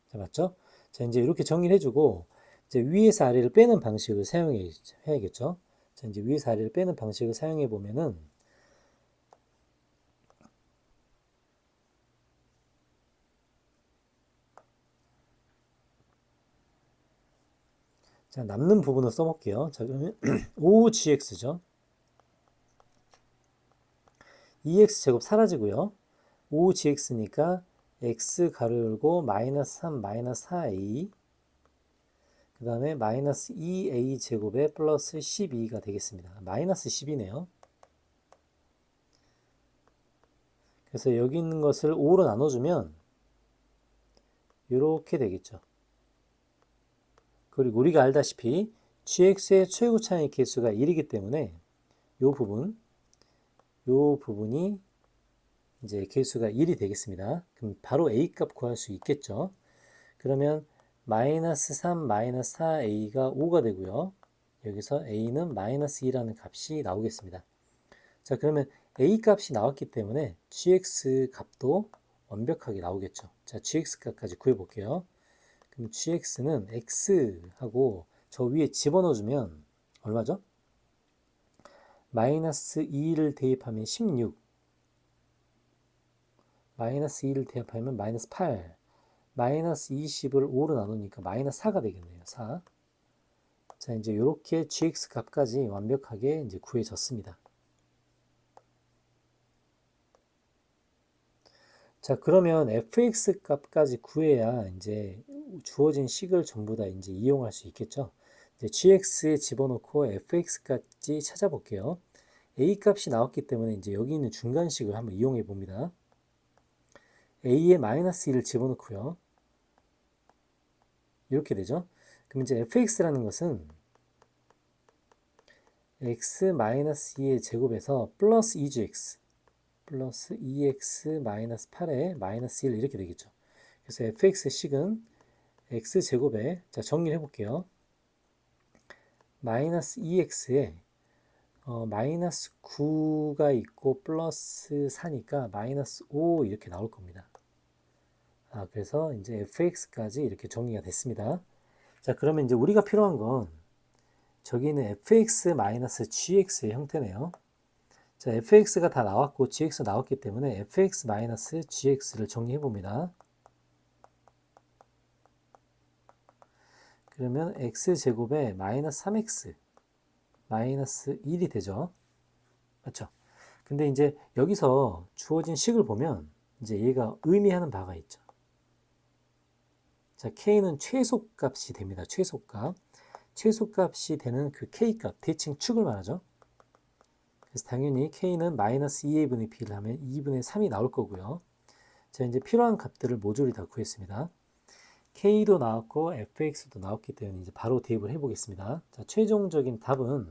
자, 맞죠? 자, 이제 이렇게 정리를 해주고, 이제 위에서 아래를 빼는 방식을 사용해야겠죠? 자, 이제 위에서 아래를 빼는 방식을 사용해 보면은, 자, 남는 부분을 써볼게요. 자, 그러면 5gx죠? 2x 제곱 사라지고요. 5gx니까 x 가로 열고 마이너스 3 마이너스 4a 그 다음에 마이너스 2a 제곱에 플러스 12가 되겠습니다. 마이너스 10이네요. 그래서 여기 있는 것을 5로 나눠주면 이렇게 되겠죠. 그리고 우리가 알다시피 gx의 최고 차이 개수가 1이기 때문에 이 부분이 이제 개수가 1이 되겠습니다. 그럼 바로 a 값 구할 수 있겠죠. 그러면 마이너스 3 마이너스 4a가 5가 되고요. 여기서 a는 마이너스 2라는 값이 나오겠습니다. 자, 그러면 a 값이 나왔기 때문에 gx 값도 완벽하게 나오겠죠. 자, gx 값까지 구해볼게요. 그럼 gx는 x하고 저 위에 집어넣어주면 얼마죠? 마이너스 2를 대입하면 16 마이너스 2를 대입하면 마이너스 8 마이너스 20을 5로 나누니까 마이너스 4가 되겠네요. 4. 자, 이제 이렇게 gx 값까지 완벽하게 이제 구해졌습니다. 자, 그러면 fx 값까지 구해야 이제 주어진 식을 전부 다 이제 이용할 수 있겠죠. 이제 gx에 집어넣고 fx까지 찾아볼게요. a 값이 나왔기 때문에 이제 여기 있는 중간식을 한번 이용해 봅니다. a에 마이너스 1을 집어넣고요. 이렇게 되죠. 그럼 이제 fx라는 것은 x-2의 제곱에서 플러스 2gx 플러스 2x 마이너스 8에 마이너스 1 이렇게 되겠죠. 그래서 fx의 식은 x제곱에 자 정리를 해볼게요. 마이너스 2x에 마이너스 9가 있고 플러스 4니까 마이너스 5 이렇게 나올 겁니다. 그래서 이제 fx까지 이렇게 정리가 됐습니다. 자, 그러면 이제 우리가 필요한 건 저기는 fx-gx의 형태네요. 자, fx가 다 나왔고 gx 나왔기 때문에 fx-gx를 정리해 봅니다. 그러면 x제곱에 마이너스 3x 마이너스 1이 되죠. 맞죠? 근데 이제 여기서 주어진 식을 보면 이제 얘가 의미하는 바가 있죠. 자, k는 최소값이 됩니다. 최소값. 최소값이 되는 그 k값, 대칭 축을 말하죠. 그래서 당연히 k는 마이너스 2a분의 b를 하면 2분의 3이 나올 거고요. 자, 이제 필요한 값들을 모조리 다 구했습니다. k도 나왔고 fx도 나왔기 때문에 이제 바로 대입을 해보겠습니다. 자, 최종적인 답은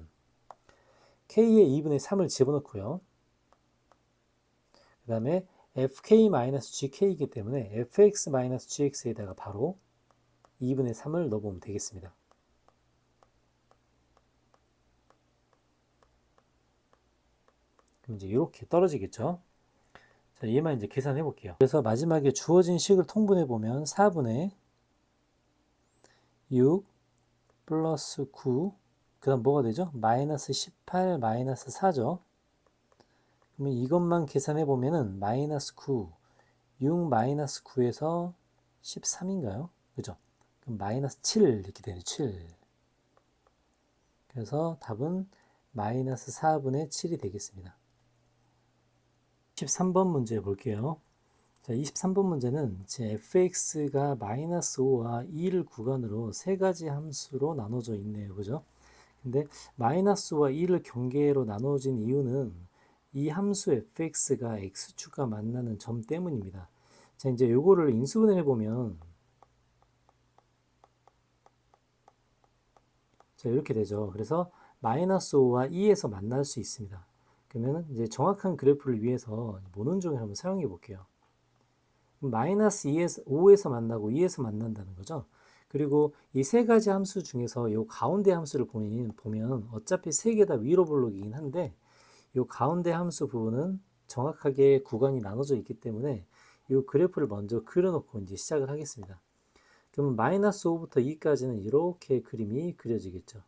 k의 2분의 3을 집어넣고요. 그 다음에 fk-gk이기 때문에 fx-gx에다가 바로 2분의 3을 넣어보면 되겠습니다. 그럼 이제 이렇게 떨어지겠죠. 자, 얘만 이제 계산해 볼게요. 그래서 마지막에 주어진 식을 통분해 보면 4분의 6 플러스 9 그 다음 뭐가 되죠? 마이너스 18 마이너스 4죠. 그러면 이것만 계산해 보면은 마이너스 9 6 마이너스 9에서 13인가요? 그죠? 그럼 마이너스 7 이렇게 되죠. 7. 그래서 답은 마이너스 4분의 7이 되겠습니다. 13번 문제 볼게요. 자, 23번 문제는 제 fx가 마이너스 5와 2를 구간으로 세 가지 함수로 나눠져 있네요. 그죠? 근데 마이너스와 2를 경계로 나눠진 이유는 이 함수 fx가 x축과 만나는 점 때문입니다. 자, 이제 요거를 인수분해해 보면 자, 이렇게 되죠. 그래서 마이너스 5와 2에서 만날 수 있습니다. 그러면 이제 정확한 그래프를 위해서 모논종을 한번 사용해 볼게요. 마이너스 2에서 5에서 만나고 2에서 만난다는 거죠. 그리고 이 세 가지 함수 중에서 이 가운데 함수를 보면 어차피 세 개 다 위로 블록이긴 한데 이 가운데 함수 부분은 정확하게 구간이 나눠져 있기 때문에 이 그래프를 먼저 그려놓고 이제 시작을 하겠습니다. 그러면 마이너스 5부터 2까지는 이렇게 그림이 그려지겠죠.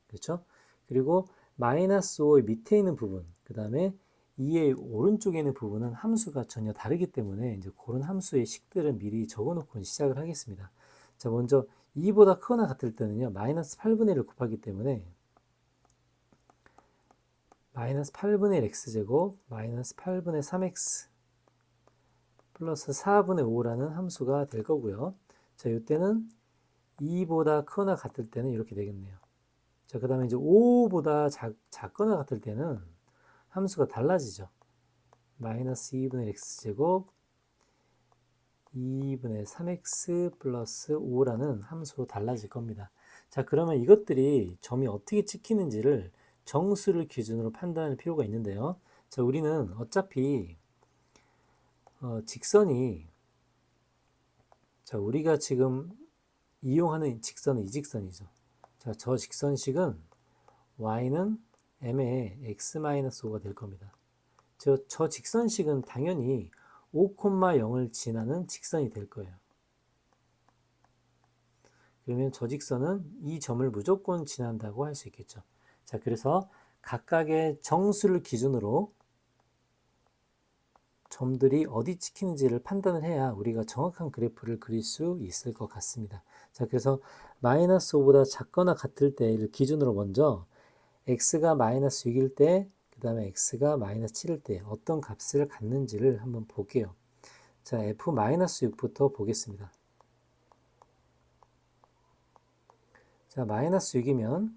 그렇죠? 그리고 마이너스 5의 밑에 있는 부분, 그 다음에 2의 오른쪽에 있는 부분은 함수가 전혀 다르기 때문에 이제 그런 함수의 식들은 미리 적어놓고 시작을 하겠습니다. 자, 먼저 2보다 크거나 같을 때는요, 마이너스 8분의 1을 곱하기 때문에 마이너스 8분의 1 x제곱 마이너스 8분의 3x 플러스 4분의 5라는 함수가 될 거고요. 자, 이때는 2보다 크거나 같을 때는 이렇게 되겠네요. 자, 그 다음에 이제 5보다 작거나 같을 때는 함수가 달라지죠. 마이너스 2분의 x제곱 2분의 3x 플러스 5라는 함수로 달라질 겁니다. 자, 그러면 이것들이 점이 어떻게 찍히는지를 정수를 기준으로 판단할 필요가 있는데요. 자, 우리는 어차피 직선이 자, 우리가 지금 이용하는 직선은 이 직선이죠. 자, 저 직선식은 y는 m의 x-5가 될 겁니다. 저 직선식은 당연히 5,0을 지나는 직선이 될 거예요. 그러면 저 직선은 이 점을 무조건 지난다고 할 수 있겠죠. 자, 그래서 각각의 정수를 기준으로 점들이 어디 찍히는지를 판단을 해야 우리가 정확한 그래프를 그릴 수 있을 것 같습니다. 자, 그래서 마이너스 5보다 작거나 같을 때를 기준으로 먼저 x가 마이너스 6일 때, 그 다음에 x가 마이너스 7일 때 어떤 값을 갖는지를 한번 볼게요. 자, f-6부터 보겠습니다. 자, 마이너스 6이면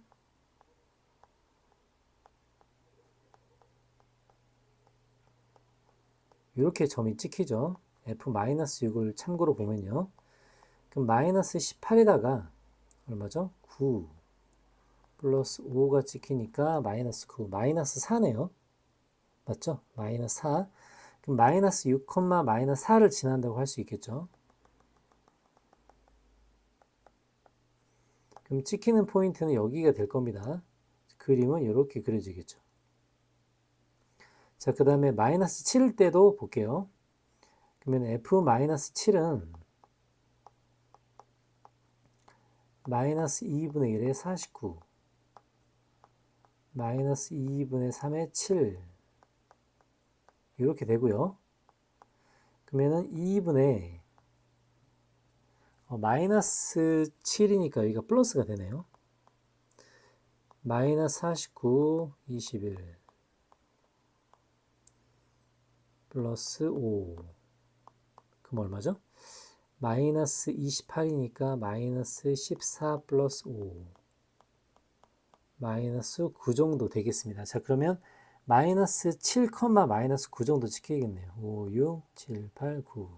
이렇게 점이 찍히죠. f-6을 참고로 보면요. 그럼 마이너스 18에다가 얼마죠? 9 플러스 5가 찍히니까 마이너스 9, 마이너스 4네요. 맞죠? 마이너스 4. 그럼 마이너스 6, 마이너스 4를 지난다고 할 수 있겠죠. 그럼 찍히는 포인트는 여기가 될 겁니다. 그림은 이렇게 그려지겠죠. 자, 그 다음에 마이너스 7일 때도 볼게요. 그러면 f-7은 마이너스 2분의 1에 49 마이너스 2분의 3에 7 이렇게 되고요. 그러면은 2분의 마이너스 7이니까 여기가 플러스가 되네요. 마이너스 49, 21 플러스 5 그럼 얼마죠? 마이너스 28이니까 마이너스 14 플러스 5 마이너스 9 정도 되겠습니다. 자, 그러면 마이너스 7, 마이너스 9 정도 찍히겠네요. 5, 6, 7, 8, 9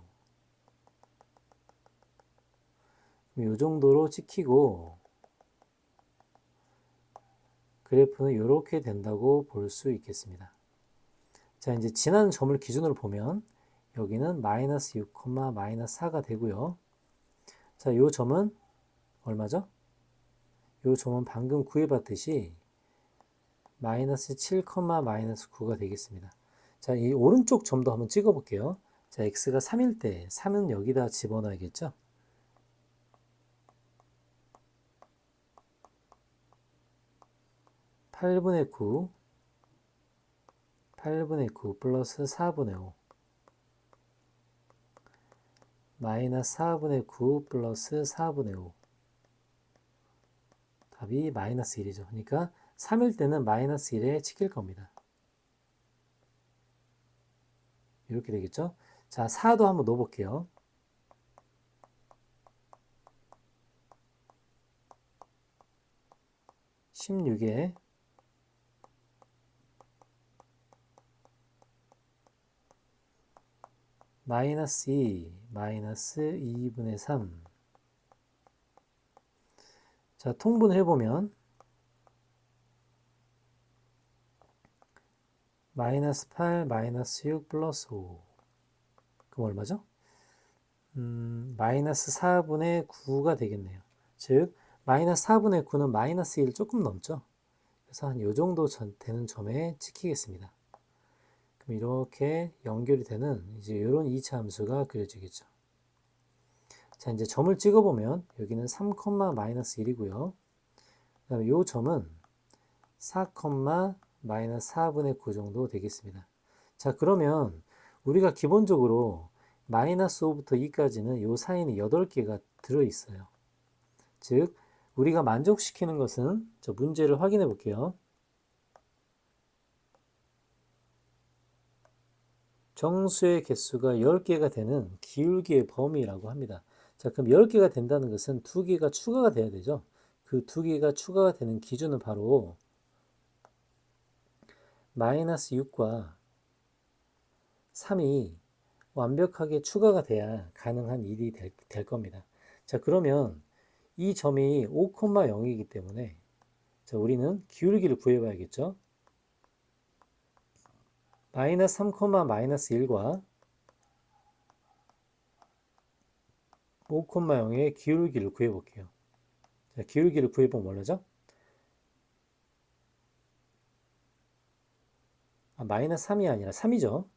이 정도로 찍히고 그래프는 이렇게 된다고 볼 수 있겠습니다. 자, 이제 지난 점을 기준으로 보면 여기는 마이너스 6, 마이너스 4가 되고요. 자, 이 점은 얼마죠? 이 점은 방금 구해봤듯이 마이너스 7, 마이너스 9가 되겠습니다. 자, 이 오른쪽 점도 한번 찍어볼게요. 자, x가 3일 때 3은 여기다 집어넣어야겠죠? (8분의 9) 플러스 4분의 5 마이너스 4분의 9 플러스 4분의 5 답이 마이너스 1이죠. 그러니까 3일 때는 마이너스 1에 찍힐 겁니다. 이렇게 되겠죠. 자, 4도 한번 넣어볼게요. 16에 마이너스 2, 마이너스 2분의 3. 자, 통분을 해보면 마이너스 8, 마이너스 6, 플러스 5. 그럼 얼마죠? 마이너스 4분의 9가 되겠네요. 즉, 마이너스 4분의 9는 마이너스 1 조금 넘죠? 그래서 한 요 정도 되는 점에 찍히겠습니다. 그럼 이렇게 연결이 되는 이제 이런 2차 함수가 그려지겠죠. 자, 이제 점을 찍어보면 여기는 3, 마이너스 1이고요. 그 다음에 이 점은 4, 마이너스 4분의 9 정도 되겠습니다. 자, 그러면 우리가 기본적으로 마이너스 5부터 2까지는 이 사인이 8개가 들어있어요. 즉, 우리가 만족시키는 것은 저 문제를 확인해 볼게요. 정수의 개수가 10개가 되는 기울기의 범위라고 합니다. 자, 그럼 10개가 된다는 것은 2개가 추가가 돼야 되죠. 그 2개가 추가가 되는 기준은 바로 마이너스 6과 3이 완벽하게 추가가 돼야 가능한 일이 될 겁니다. 자, 그러면 이 점이 5,0이기 때문에 자, 우리는 기울기를 구해봐야겠죠. 마이너스 3, 마이너스 1과 5,0의 기울기를 구해볼게요. 자, 기울기를 구해보면 뭐죠? 마이너스 3이 아니라 3이죠.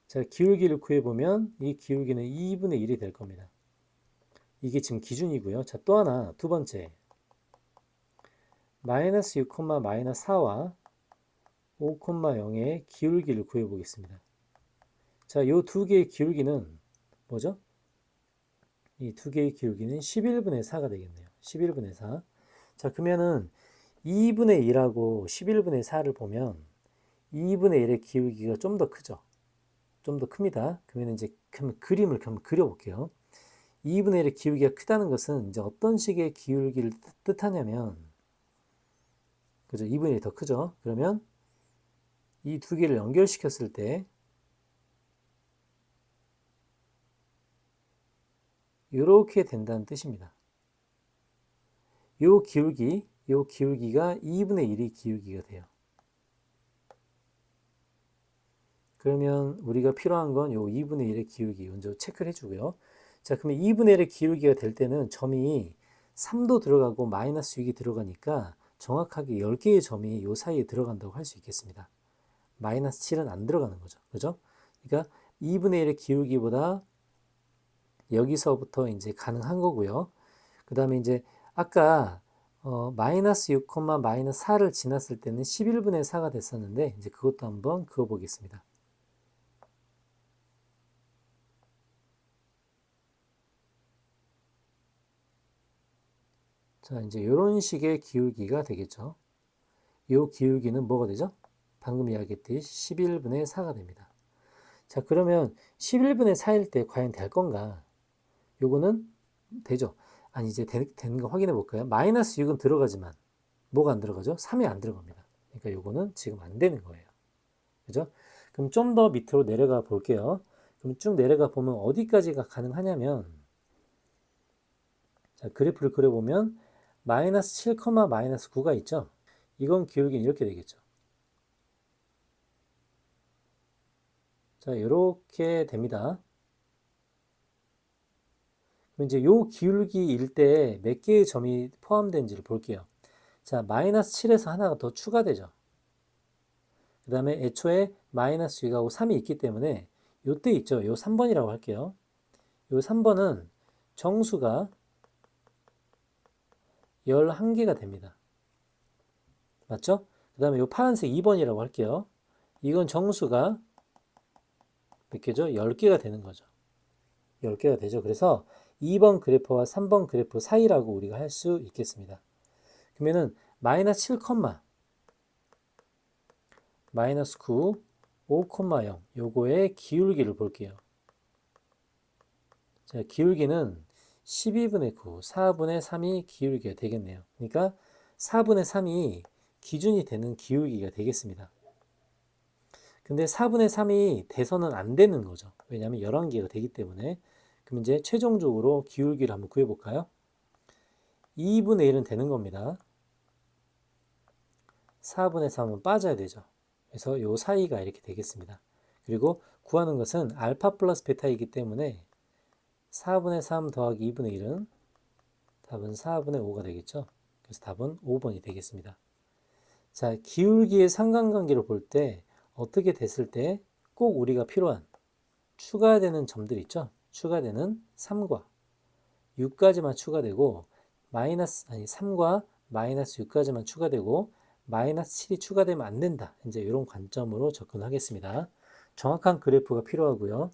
자, 기울기를 구해보면 이 기울기는 2분의 1이 될 겁니다. 이게 지금 기준이고요. 자, 또 하나, 두 번째. 마이너스 6, 마이너스 4와 5,0의 기울기를 구해보겠습니다. 자, 이 두 개의 기울기는 뭐죠? 이 두 개의 기울기는 11분의 4가 되겠네요. 11분의 4. 자, 그러면은 2분의 1하고 11분의 4를 보면 2분의 1의 기울기가 좀 더 크죠? 좀 더 큽니다. 그러면 이제 그림을 한번 그려볼게요. 2분의 1의 기울기가 크다는 것은 이제 어떤 식의 기울기를 뜻하냐면, 그죠? 2분의 1이 더 크죠? 그러면 이 두 개를 연결시켰을 때, 이렇게 된다는 뜻입니다. 요 기울기가 2분의 1의 기울기가 돼요. 그러면 우리가 필요한 건 요 2분의 1의 기울기 먼저 체크를 해주고요. 자, 그러면 2분의 1의 기울기가 될 때는 점이 3도 들어가고 마이너스 6이 들어가니까 정확하게 10개의 점이 요 사이에 들어간다고 할 수 있겠습니다. 마이너스 7은 안 들어가는 거죠. 그죠? 그러니까 2분의 1의 기울기보다 여기서부터 이제 가능한 거고요. 그 다음에 이제 아까 마이너스 6, 마이너스 4를 지났을 때는 11분의 4가 됐었는데 이제 그것도 한번 그어 보겠습니다. 자, 이제 이런 식의 기울기가 되겠죠. 이 기울기는 뭐가 되죠? 방금 이야기했듯이 11분의 4가 됩니다. 자, 그러면 11분의 4일 때 과연 될 건가? 요거는 되죠. 아니, 이제 되는 거 확인해 볼까요? 마이너스 6은 들어가지만 뭐가 안 들어가죠? 3이 안 들어갑니다. 그러니까 요거는 지금 안 되는 거예요. 그죠? 그럼 좀 더 밑으로 내려가 볼게요. 그럼 쭉 내려가 보면 어디까지가 가능하냐면, 자, 그래프를 그려보면 마이너스 7, 마이너스 9가 있죠? 이건 기울기는 이렇게 되겠죠. 자, 이렇게 됩니다. 그럼 이제 요 기울기일 때 몇 개의 점이 포함된지를 볼게요. 자, 마이너스 7에서 하나가 더 추가되죠. 그 다음에 애초에 마이너스 6하고 3이 있기 때문에 요때 있죠. 요 3번이라고 할게요. 요 3번은 정수가 11개가 됩니다. 맞죠? 그 다음에 요 파란색 2번이라고 할게요. 이건 정수가 몇 개죠? 10개가 되는 거죠. 10개가 되죠. 그래서 2번 그래프와 3번 그래프 사이라고 우리가 할 수 있겠습니다. 그러면은 마이너스 7, 마이너스 9, 5,0 요거의 기울기를 볼게요. 자, 기울기는 12분의 9, 4분의 3이 기울기가 되겠네요. 그러니까 4분의 3이 기준이 되는 기울기가 되겠습니다. 근데 4분의 3이 돼서는 안 되는 거죠. 왜냐하면 11개가 되기 때문에. 그럼 이제 최종적으로 기울기를 한번 구해볼까요? 2분의 1은 되는 겁니다. 4분의 3은 빠져야 되죠. 그래서 요 사이가 이렇게 되겠습니다. 그리고 구하는 것은 알파 플러스 베타이기 때문에 4분의 3 더하기 2분의 1은 답은 4분의 5가 되겠죠. 그래서 답은 5번이 되겠습니다. 자, 기울기의 상관관계를 볼 때 어떻게 됐을 때 꼭 우리가 필요한 추가되는 점들 있죠. 추가되는 3과 6까지만 추가되고 3과 마이너스 6까지만 추가되고 마이너스 7이 추가되면 안 된다. 이제 이런 관점으로 접근하겠습니다. 정확한 그래프가 필요하고요.